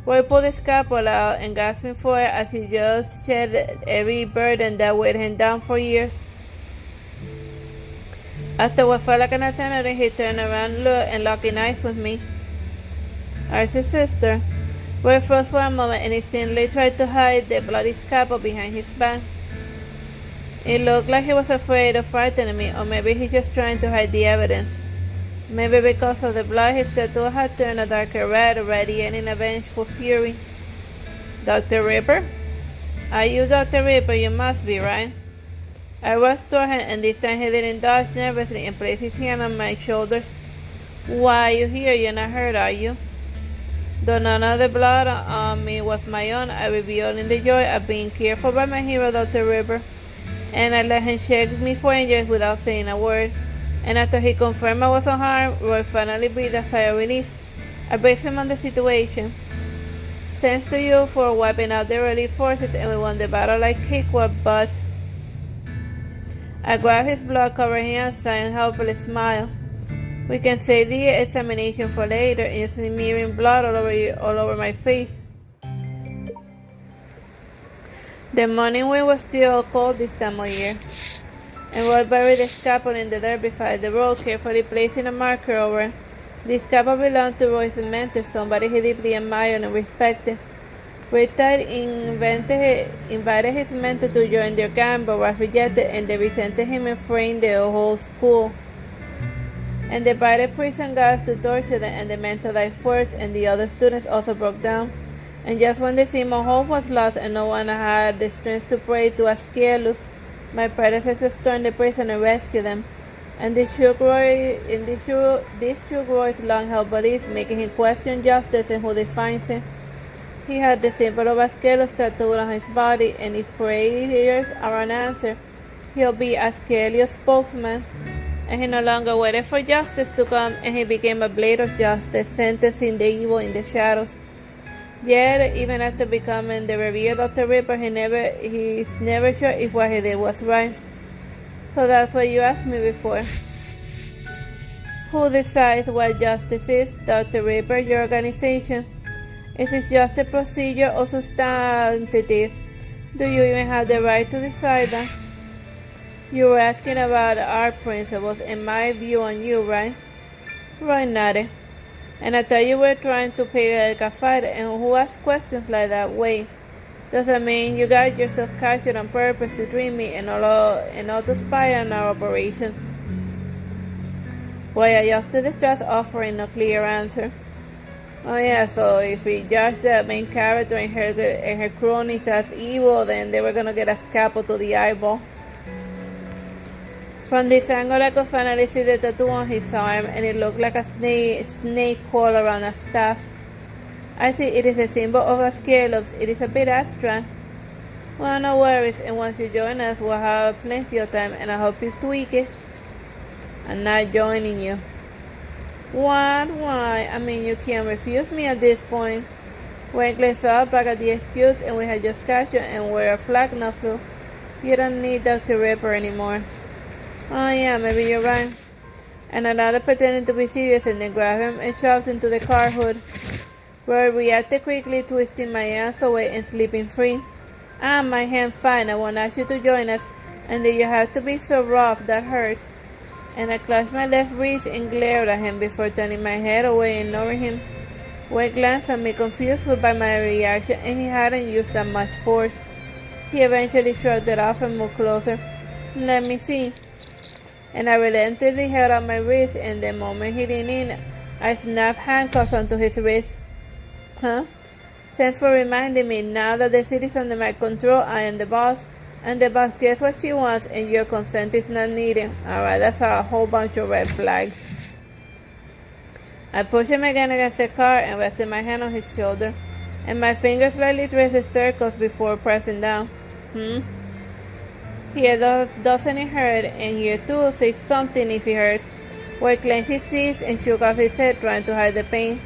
Roy pulled the scalpel out and gasping for it as he just shed every burden that weighed him down for years. After what felt like an eternity, he turned around, looked, and locked eyes with me. Artsy Sister. Roy froze for a moment, and instantly tried to hide the bloody scalpel behind his back. It looked like he was afraid of frightening me, or maybe he just trying to hide the evidence. Maybe because of the blood, his tattoo had turned a darker red, radiating a vengeful fury. Dr. Ripper? Are you Dr. Ripper? You must be, right? I rushed toward him, and this time he didn't dodge nervously and placed his hand on my shoulders. Why are you here? You're not hurt, are you? Though none of the blood on me was my own, I reveled in the joy of being cared for by my hero, Dr. Ripper. And I let him shake me for injuries without saying a word. And after he confirmed I was unharmed, Roy finally breathed a sigh of relief. I briefed him on the situation. Thanks to you for wiping out the relief forces, and we won the battle like cakewalk, but... I grabbed his blood-covered hand, sighing a helpless smile. We can save the examination for later, and you see smearing blood all over my face. The morning wind was still cold this time of year, and Roy buried the scalpel in the dirt beside the road, carefully placing a marker over it. The scalpel belonged to Roy's mentor, somebody he deeply admired and respected. Riptide invited his mentor to join their gang, but was rejected, and they resented him and framed the whole school. And they provided prison guards to torture them, and the mentor died first, and the other students also broke down. And just when they seemed all hope was lost and no one had the strength to pray to Asclepius, my predecessor stormed the prison and rescued them. And this shook Roy's long-held belief, making him question justice and who defines it. He had the symbol of Asclepius tattooed on his body, and if prayers are unanswered, he'll be Asclepius' spokesman. And he no longer waited for justice to come, and he became a blade of justice, sentencing the evil in the shadows. Yet, even after becoming the revered Dr. Ripper, he's never sure if what he did was right. So that's what you asked me before. Who decides what justice is? Dr. Ripper, your organization. Is it just a procedure or substantive? Do you even have the right to decide that? You were asking about our principles and my view on you, right? Roy nodded. And I thought you were trying to pick like a fight, and who asks questions like that? Wait, does that mean you got yourself captured on purpose to dream me and all to spy on our operations? Why, I just distrust offering no clear answer. Oh yeah, so if we judge the main character and her cronies as evil, then they were gonna get a scalpel to the eyeball. From this angle, I could finally see the tattoo on his arm, and it looked like a snake coil around a staff. I see it is a symbol of a scallops. It is a bit abstract. Well, no worries, and once you join us, we'll have plenty of time, and I hope you tweak it. I'm not joining you. What? Why? I mean, you can't refuse me at this point. Wakely saw back at the excuse, and we had just catch you, and where a flag no flew. You don't need Dr. Ripper anymore. Oh yeah, maybe you're right. And another pretending to be serious, and then grabbed him and shoved into the car hood. Roy reacted quickly, twisting my hands away and slipping free. Ah, my hand, fine. I won't ask you to join us, and then you have to be so rough, that hurts. And I clutched my left wrist and glared at him before turning my head away, ignoring him. Wade glanced at me, confused by my reaction, and he hadn't used that much force. He eventually shrugged it off and moved closer. Let me see. And I relentlessly held out my wrist, and the moment he leaned in, I snapped handcuffs onto his wrist. Huh? Thanks for reminding me. Now that the city's under my control, I am the boss. And the boss gets what she wants, and your consent is not needed. Alright, that's a whole bunch of red flags. I pushed him again against the car and rested my hand on his shoulder, and my fingers slightly traced the circles before pressing down. Here, doesn't it hurt? And here too, say something if it hurts. Wade clenched his teeth and shook off his head, trying to hide the pain.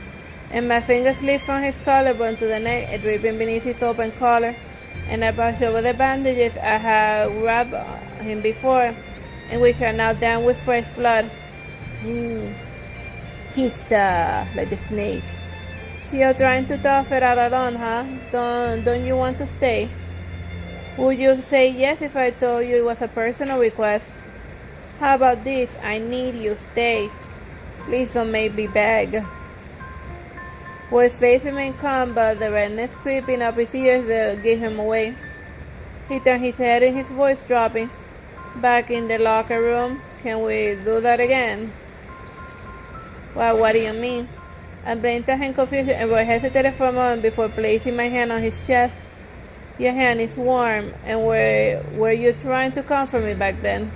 And my fingers slipped from his collarbone to the neck, dripping beneath his open collar. And I brushed over the bandages I had wrapped him before, and which are now damp with fresh blood. He's like the snake. So you're trying to tough it out alone, huh? Don't you want to stay? Would you say yes if I told you it was a personal request? How about this? I need you. Stay. Please don't make me beg. His face remained calm, but the redness creeping up his ears gave him away. He turned his head and his voice dropping. Back in the locker room. Can we do that again? Well, what do you mean? I blinked at him confusion, and Roy hesitated for a moment before placing my hand on his chest. Your hand is warm, and were you trying to comfort me back then?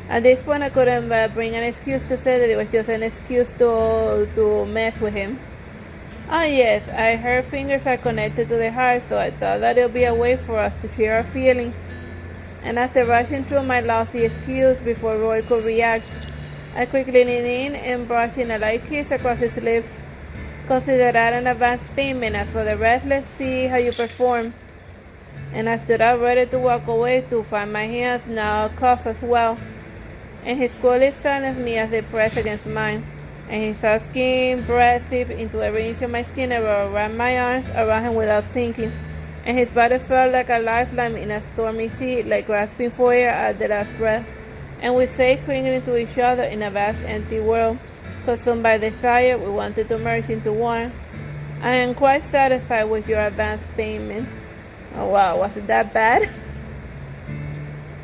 At this point, I couldn't bring an excuse to say that it was just an excuse to mess with him. Oh yes, I heard fingers are connected to the heart, so I thought that it would be a way for us to share our feelings. And after rushing through my lousy excuse before Roy could react, I quickly leaned in and brushed in a light kiss across his lips. Consider that an advance payment. As for the rest, let's see how you perform. And I stood up ready to walk away to find my hands now cuffed as well. And his cool lips silenced me as they pressed against mine. And his soft skin breath seeped into every inch of my skin and wrapped my arms around him without thinking. And his body felt like a lifeline in a stormy sea, like grasping for air at the last breath. And we sat clinging to each other in a vast empty world. Consumed by desire, we wanted to merge into one. I am quite satisfied with your advance payment. Oh wow, was it that bad?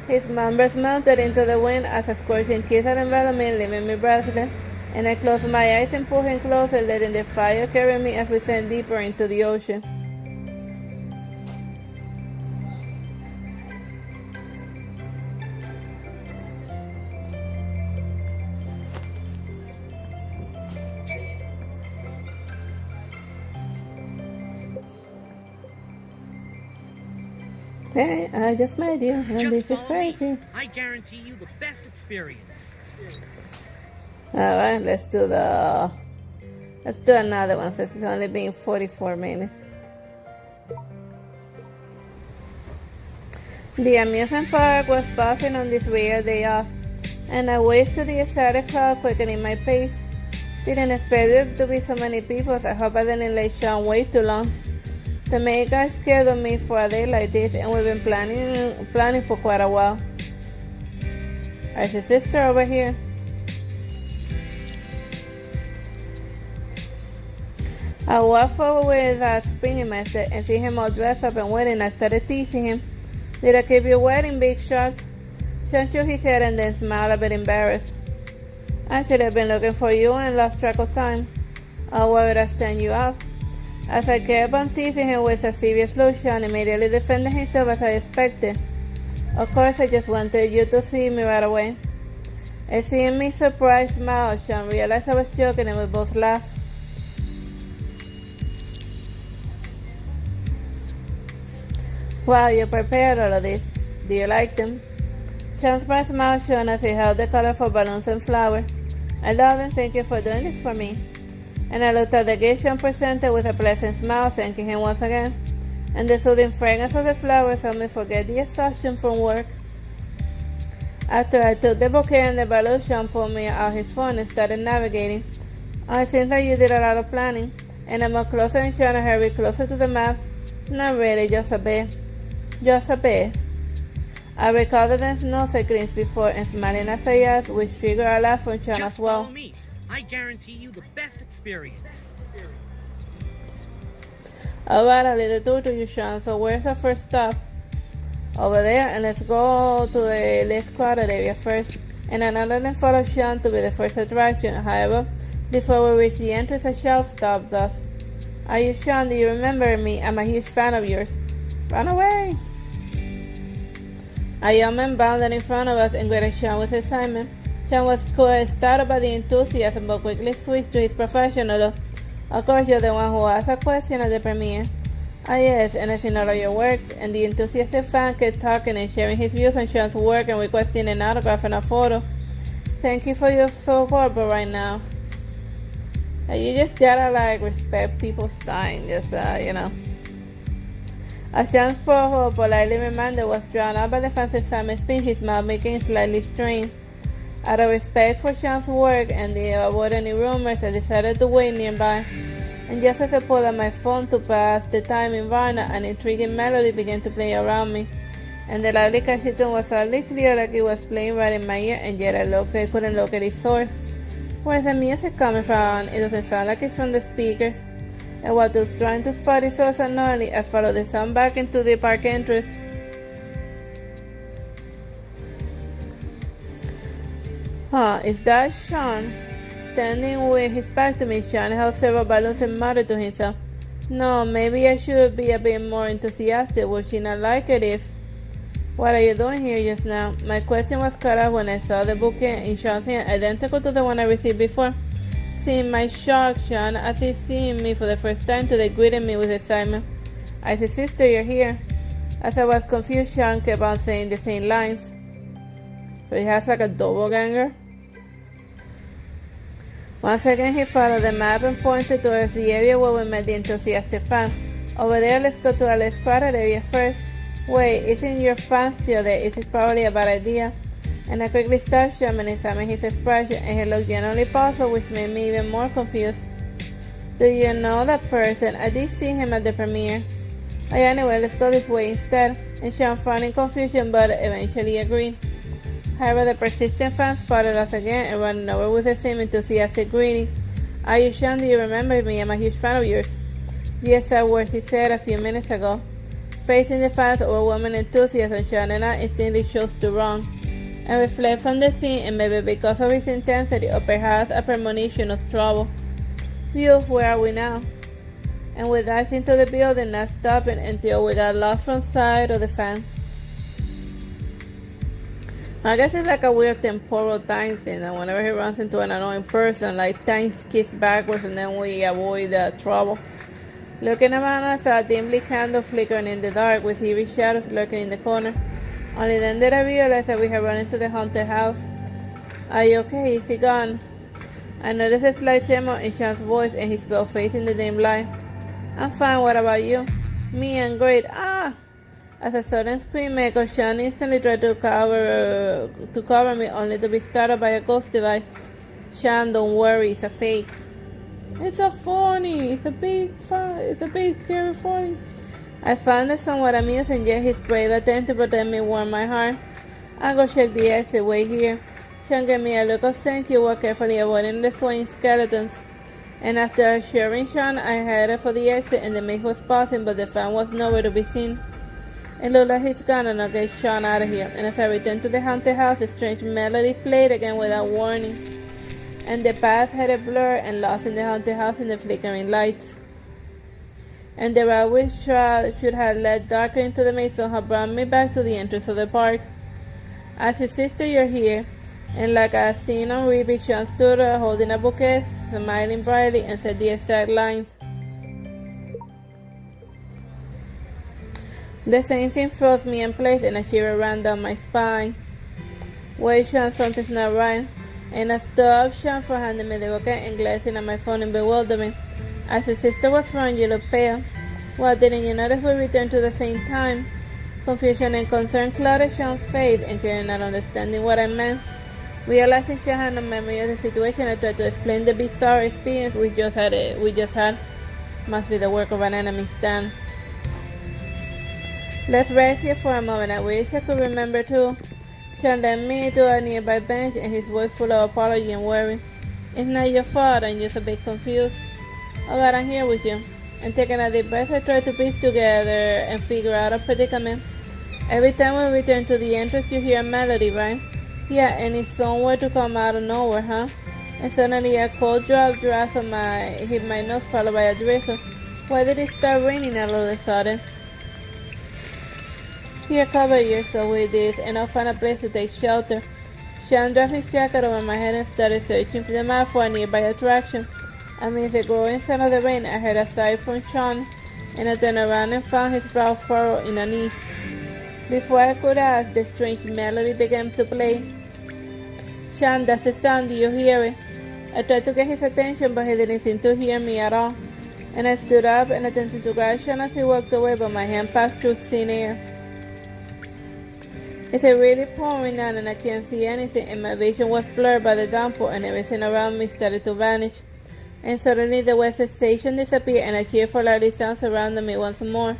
His members mounted into the wind as a scorching kiss had enveloped me, leaving me breathless. And I closed my eyes and pulled him closer, letting the fire carry me as we sank deeper into the ocean. Hey, I just met you, and Just this is follow crazy. me. I guarantee you the best experience. Alright, let's do another one since it's only been 44 minutes. The amusement park was buzzing on this weird day off, and I waved to the excited crowd, quickening my pace. Didn't expect there to be so many people, so I hope I didn't let Sean wait too long. The main guy scheduled me for a day like this, and we've been planning for quite a while. Artsy Sister over here. I walked forward with a spring in my step and see him all dressed up and waiting. I started teasing him. Did I keep you waiting, Big Shot? Sean shook his head and then smiled a bit embarrassed. Actually, I've been looking for you and lost track of time. Oh, why would I stand you up? As I kept on teasing him with a serious look, Sean immediately defended himself as I expected. Of course, I just wanted you to see me right away. And seeing me surprised smile, Sean realized I was joking and we both laughed. Wow, you prepared all of this. Do you like them? Sean's bright smile shone as he held the colorful balloons and flowers. I love them, thank you for doing this for me. And I looked at the gift Sean presented with a pleasant smile, thanking him once again. And the soothing fragrance of the flowers helped me forget the exhaustion from work. After I took the bouquet and the balloon, Sean pulled me out his phone and started navigating. Oh, it seems like you did a lot of planning. And I moved closer and Sean hurried closer to the map. Not really, just a bit. Just a bit. I recorded the nose greens before and smiling as I asked, which triggered a laugh from Sean as well. Follow me. I guarantee you the best experience. Alright, I'll leave the tour to you, Sean. So where's the first stop? Over there, and let's go to the less crowded area first. And another then follow Sean to be the first attraction. However, before we reach the entrance, a shout stops us. Are you Sean? Do you remember me? I'm a huge fan of yours. Run away! A young man bounded in front of us and greeted Sean with excitement. Sean was startled by the enthusiasm but quickly switched to his professional look. Of course, you're the one who asked a question at the premiere. Ah yes, and I've seen all of your works, and the enthusiastic fan kept talking and sharing his views on Sean's work and requesting an autograph and a photo. Thank you for your support, but right now, you just gotta respect people's time, just As Sean spoke, politely reminded was drawn out by the fancy Simon spin, his mouth making slightly strained. Out of respect for Sean's work and to avoid any rumors, I decided to wait nearby. And just as I pulled out my phone to pass the time in Varna, an intriguing melody began to play around me. And the lively catchy tune was hardly clear, like it was playing right in my ear, and yet I couldn't locate its source. Where's the music coming from? It doesn't sound like it's from the speakers. And while I was trying to spot its source unknowingly, I followed the sound back into the park entrance. Is that Sean? Standing with his back to me, Sean held several balloons and muttered to himself. No, maybe I should be a bit more enthusiastic. Would she not like it if... What are you doing here just now? My question was cut off when I saw the bouquet in Sean's hand, identical to the one I received before. Seeing my shock, Sean, as if seeing me for the first time, today greeted me with excitement. Artsy Sister, you're here. As I was confused, Sean kept on saying the same lines. So he has like a doppelganger. Once again, he followed the map and pointed towards the area where we met the enthusiastic fan. Over there, let's go to a less crowded area first. Wait, isn't your fan still there? This is probably a bad idea. And I quickly stopped Sean and examined his expression, and he looked genuinely puzzled, which made me even more confused. Do you know that person? I did see him at the premiere. Oh, yeah, anyway, let's go this way instead. And Sean frowned in confusion, but eventually agreed. However, the persistent fan spotted us again and ran over with the same enthusiastic greeting. Are you Sean? Do you remember me? I'm a huge fan of yours. The exact words he said a few minutes ago. Facing the fans' overwhelming enthusiasm, Sean and I instantly chose to run. And we fled from the scene, and maybe because of its intensity or perhaps a premonition of trouble. Phew, where are we now? And we dashed into the building, not stopping until we got lost from sight of the fan. I guess it's like a weird temporal time thing, and whenever he runs into an annoying person, like time skips backwards and then we avoid the trouble. Looking around, I saw a dimly candle flickering in the dark with eerie shadows lurking in the corner. Only then did I realize that we had run into the haunted house. Are you okay? Is he gone? I noticed a slight tremor in Sean's voice and his pale face in the dim light. I'm fine, what about you? Me, I'm great. Ah! As a sudden scream echoed, Sean instantly tried to cover me, only to be startled by a ghost device. Sean, don't worry, it's a fake. It's a phony. It's a big scary phony. I found it somewhat amusing, yet his brave attempt to protect me warmed my heart. I'll go check the exit. Wait here. Sean gave me a look of thank you while carefully avoiding the swaying skeletons. And after assuring Sean, I headed for the exit and the maze was pausing, but the fan was nowhere to be seen. It looked like he's gone and I'll get Sean out of here. And as I returned to the haunted house, a strange melody played again without warning. And the path had a blur and lost in the haunted house in the flickering lights. And the route which should have led darker into the maze somehow brought me back to the entrance of the park. Artsy Sister, you're here. And like I had seen on Ruby, Sean stood holding a bouquet, smiling brightly, and said the exact lines. The same thing froze me in place and a shiver ran down my spine. Wait, Sean, something's not right. And I stood up Sean for handing me the bouquet and glancing at my phone in bewilderment. Artsy Sister was wrong, you look pale. Well, didn't you notice we returned to the same time? Confusion and concern clouded Sean's face, and clearly not understanding what I meant. Realizing Sean had no memory of the situation, I tried to explain the bizarre experience we just had. Must be the work of an enemy stand. Let's rest here for a moment. I wish I could remember too. Sean led me to a nearby bench and his voice full of apology and worry. It's not your fault, I'm just a bit confused. Alright, I'm here with you. And taking a deep breath, I tried to piece together and figure out a predicament. Every time we return to the entrance, you hear a melody, right? Yeah, and it's somewhere to come out of nowhere, huh? And suddenly a cold drop hit my nose, followed by a drizzle. Why did it start raining all of a sudden? Here, cover yourself with this, and I'll find a place to take shelter. Sean dropped his jacket over my head and started searching for the map for a nearby attraction. Amidst the growing sound of the rain, I heard a sigh from Sean, and I turned around and found his brow furrowed in unease. Before I could ask, the strange melody began to play. Sean, that's the sound, do you hear it? I tried to get his attention, but he didn't seem to hear me at all. And I stood up and attempted to grab Sean as he walked away, but my hand passed through thin air. It's really pouring down and I can't see anything, and my vision was blurred by the downpour and everything around me started to vanish. And suddenly the wet sensation disappeared and a cheerful lively sound surrounded me once more.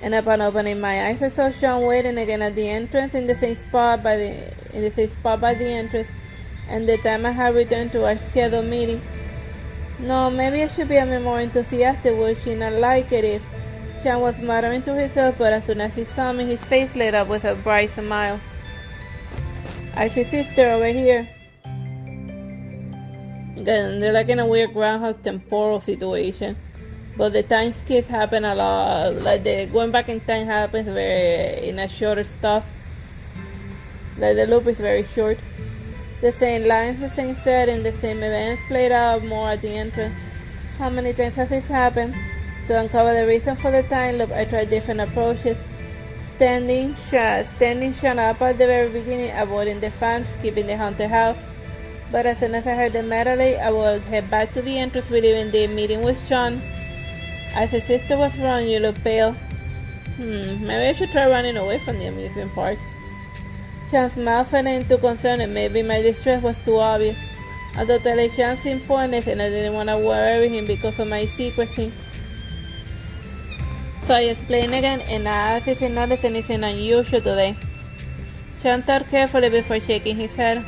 And upon opening my eyes, I saw Sean waiting again at the entrance in the same spot by the entrance, and the time I had returned to our scheduled meeting. No, maybe I should be a bit more enthusiastic, would she not like it if... Sean was muttering to himself, but as soon as he saw me, his face lit up with a bright smile. Artsy Sister, over here. They're like in a weird groundhog temporal situation. But the time skips happen a lot. Like the going back in time happens in a shorter stuff. Like the loop is very short. The same lines, the same setting, the same events played out more at the entrance. How many times has this happened? To uncover the reason for the time loop, I tried different approaches. Standing Sean up at the very beginning, avoiding the fans, keeping the haunted house. But as soon as I heard the melody, I would head back to the entrance, relieving the meeting with Sean. Artsy Sister was wrong, you look pale. Maybe I should try running away from the amusement park. Sean's mouth fell into concern and maybe my distress was too obvious. Although telling Sean seemed pointless and I didn't want to worry him because of my secrecy. So I explained again and I asked if he noticed anything unusual today. Sean thought carefully before shaking his head.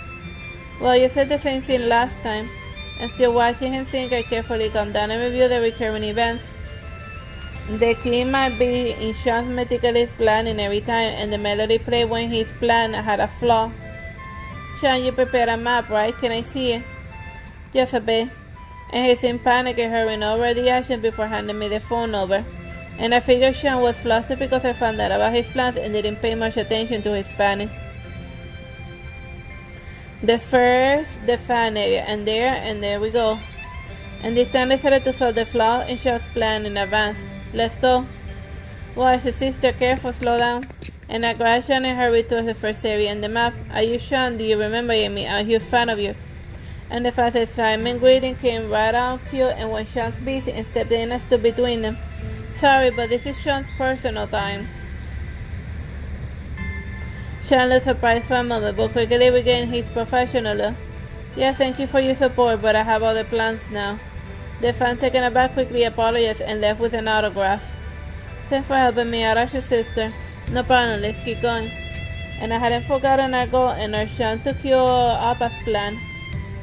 Well, you said the same thing last time. And still watching him think, I carefully calmed down and reviewed the recurring events. The key might be in Sean's meticulous planning every time, and the melody played when his plan had a flaw. Sean, you prepared a map, right? Can I see it? Just a bit. And he seemed panicked and hurrying over the action before handing me the phone over. And I figured Sean was flustered because I found out about his plans and didn't pay much attention to his panic. The fan area, and there we go. And this time I decided to solve the flaw in Sean's plan in advance. Let's go. Well, Artsy Sister, careful, slow down. And I grabbed Sean and hurried towards the first area in the map. Are you Sean? Do you remember me? I'm a huge fan of you. And the fast assignment greeting came right on cue, and when Sean's busy and stepped in and stood between them. Sorry, but this is Sean's personal time. Sean looked surprised for a moment, but quickly regained his professional look. Yeah, thank you for your support, but I have other plans now. The fan, taken aback, quickly apologized and left with an autograph. Thanks for helping me out, Artsy Sister. No problem, let's keep going. and I hadn't forgotten our goal and our chance to cure up as planned.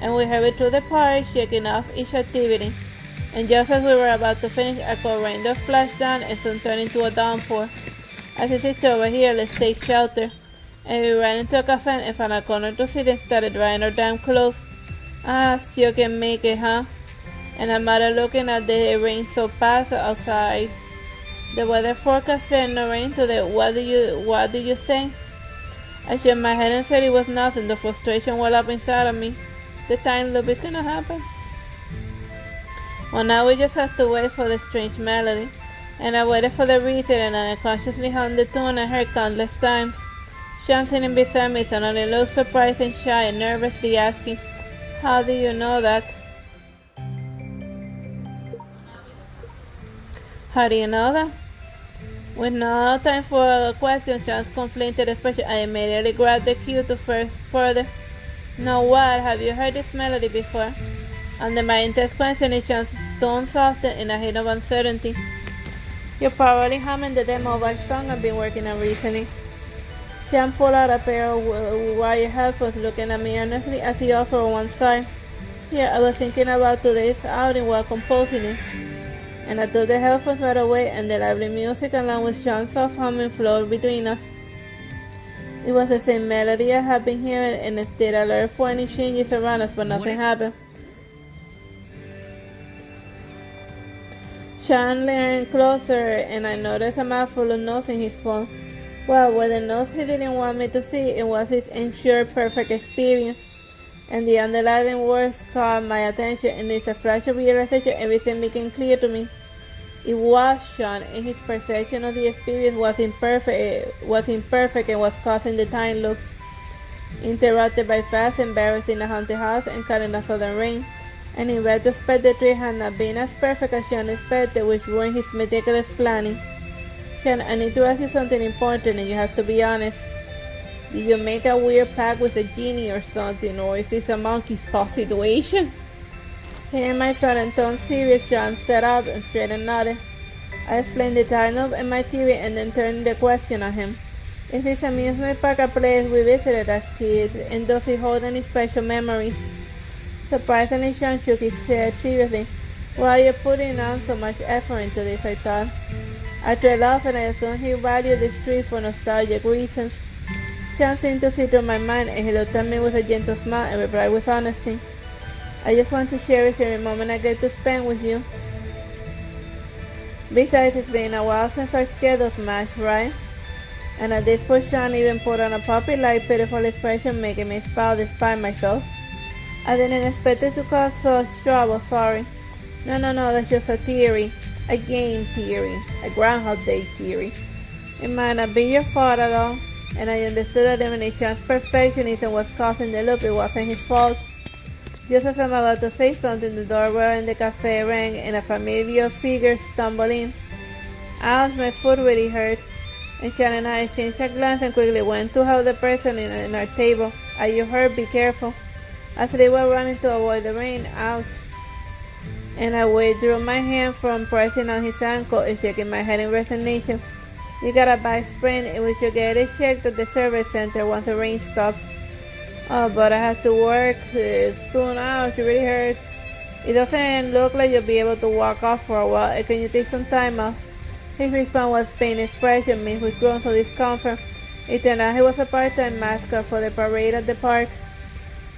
And we hurried through the park, shaking off each activity. And just as we were about to finish, a cold rain just splashed down and soon turned into a downpour. Artsy Sister over here, let's take shelter. And we ran into a cafe and found a corner to sit and started drying our damn clothes. Ah, still can make it, huh? And I'm mother looking at the rain so fast outside. The weather forecast said no rain today. What do you think? I shook my head and said it was nothing. The frustration well up inside of me. The time loop is gonna happen. Well, now we just have to wait for the strange melody. And I waited for the reason and I unconsciously hummed the tune I heard countless times. Sean sitting beside me suddenly looked surprised and shy and nervously asking, "How do you know that?" How do you know that? With no time for questions, Sean's conflicted expression, I immediately grabbed the cue to further. "No, what? Have you heard this melody before?" Under my intense questioning, Sean's tone softened in a hint of uncertainty. "You're probably humming the demo of a song I've been working on recently." Sean pulled out a pair of wire headphones, looking at me earnestly as he offered on one side. "Yeah, I was thinking about today's outing while composing it." And I took the headphones right away, and the lively music along with Sean's soft humming flowed between us. It was the same melody I had been hearing, and it stayed alert for any changes around us, but nothing happened. Sean leaned closer, and I noticed a mouthful of notes in his phone. Well, were the notes he didn't want me to see, it was his ensured perfect experience. And the underlying words caught my attention, and in a flash of realization, everything became clear to me. It was Sean, and his perception of the experience was imperfect and was causing the time loop. Interrupted by fast embarrassing in a haunted house and caught in a sudden rain. And in retrospect, the trip had not been as perfect as Sean expected, which ruined his meticulous planning. Sean, I need to ask you something important, and you have to be honest. Did you make a weird pact with a genie or something, or is this a monkey's paw situation? Hearing my sudden tone serious, Sean sat up and straight and nodded. I explained the time of and my theory, and then turned the question on him. Is this amusement park a place we visited as kids, and does it hold any special memories? Surprisingly, Sean shook his head seriously. Why are you putting on so much effort into this, I thought. I trailed off, and I assumed he valued this trip for nostalgic reasons. Sean seemed to see through my mind, and he looked at me with a gentle smile and replied with honesty. I just want to cherish every moment I get to spend with you. Besides, it's been a while since our schedules matched, right? And at this point, Sean even put on a puppy-like, pitiful expression, making me smile despite myself. I didn't expect it to cause such trouble, sorry. No, that's just a theory. A game theory. A Groundhog Day theory. It might not be your fault at all, and I understood that even Sean's perfectionism was causing the loop, it wasn't his fault. Just as I'm about to say something, the doorbell in the cafe rang, and a familiar figure stumbled in. Ouch, my foot really hurts. And Sean and I exchanged a glance and quickly went to help the person in our table. Are you hurt? Be careful. As they were running to avoid the rain, ouch. And I withdrew my hand from pressing on his ankle and shaking my head in resignation. You got a back sprain, and we should get it checked at the service center once the rain stops. Oh, but I have to work soon. Ouch, it really hurts. It doesn't look like you'll be able to walk off for a while. Can you take some time off? His response was pain expression mixed with groans of discomfort. It turned out he was a part-time mascot for the parade at the park.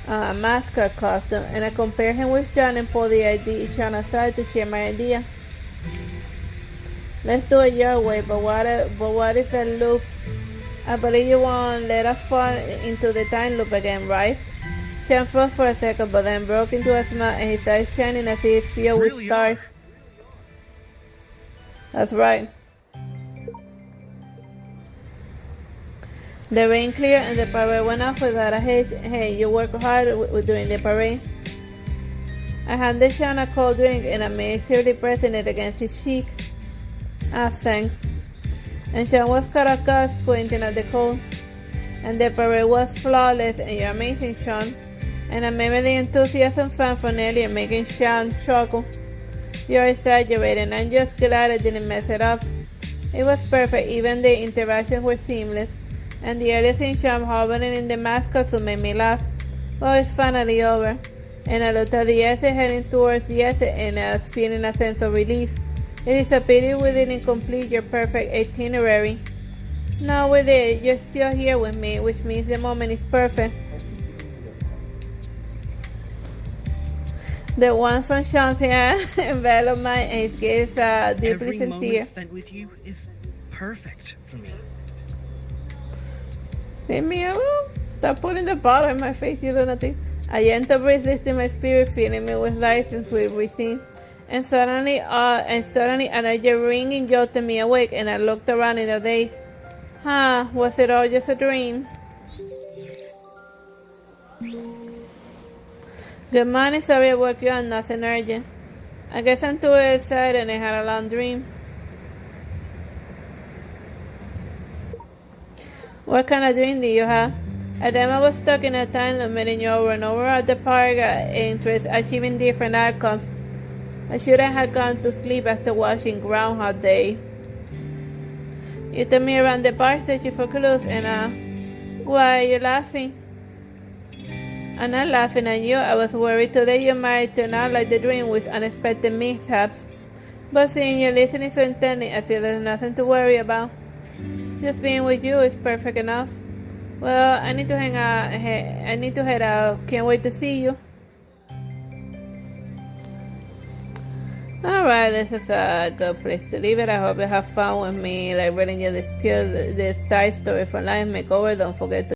A mascot costume, and I compared him with Sean and pulled the idea Sean aside to share my idea. Let's do it your way, but what if the loop? I believe you won't let us fall into the time loop again, right? Sean froze for a second, but then broke into a smile, and his eyes shining as if filled with stars. That's right. The rain cleared and the parade went off without a hitch. Hey, you work hard during the parade. I handed Sean a cold drink and I made sure to pressing it against his cheek. Ah, thanks. And Sean was caught off guard, squinting at the cold. And the parade was flawless, and you're amazing, Sean. And I made the enthusiasm fan from earlier, making Sean chuckle. You're exaggerating. I'm just glad I didn't mess it up. It was perfect, even the interactions were seamless. and the earliest thing I'm hovering in the mask costume made me laugh. Well, it's finally over. And I looked at the exit heading towards the exit and I was feeling a sense of relief. It is a pity we didn't complete your perfect itinerary. No, we did. You're still here with me, which means the moment is perfect. The ones from Sean's hair enveloped mine and his gaze deeply Every sincere. moment spent with you is perfect for me. Leave me alone. Stop putting the bottle in my face, you lunatic. A gentle breeze lifted my spirit, filling me with life and sweet breathing. And suddenly another ringing jolted me awake, and I looked around in a daze. Was it all just a dream? Good morning, sorry I woke you up, nothing urgent. I guess I'm too excited and I had a long dream. What kind of dream did you have? I dreamt I was stuck in a time loop, meeting you over and over at the park, interest, achieving different outcomes. I shouldn't have gone to sleep after watching Groundhog Day. You took me around the park searching for clues, and why are you laughing? I'm not laughing at you. I was worried today you might turn out like the dream with unexpected mishaps. But seeing you listening so intently, I feel there's nothing to worry about. Just being with you is perfect enough. Well, I need to head out. Can't wait to see you. Alright, this is a good place to leave it. I hope you have fun with me, like reading you this side story from Life Makeover. Don't forget to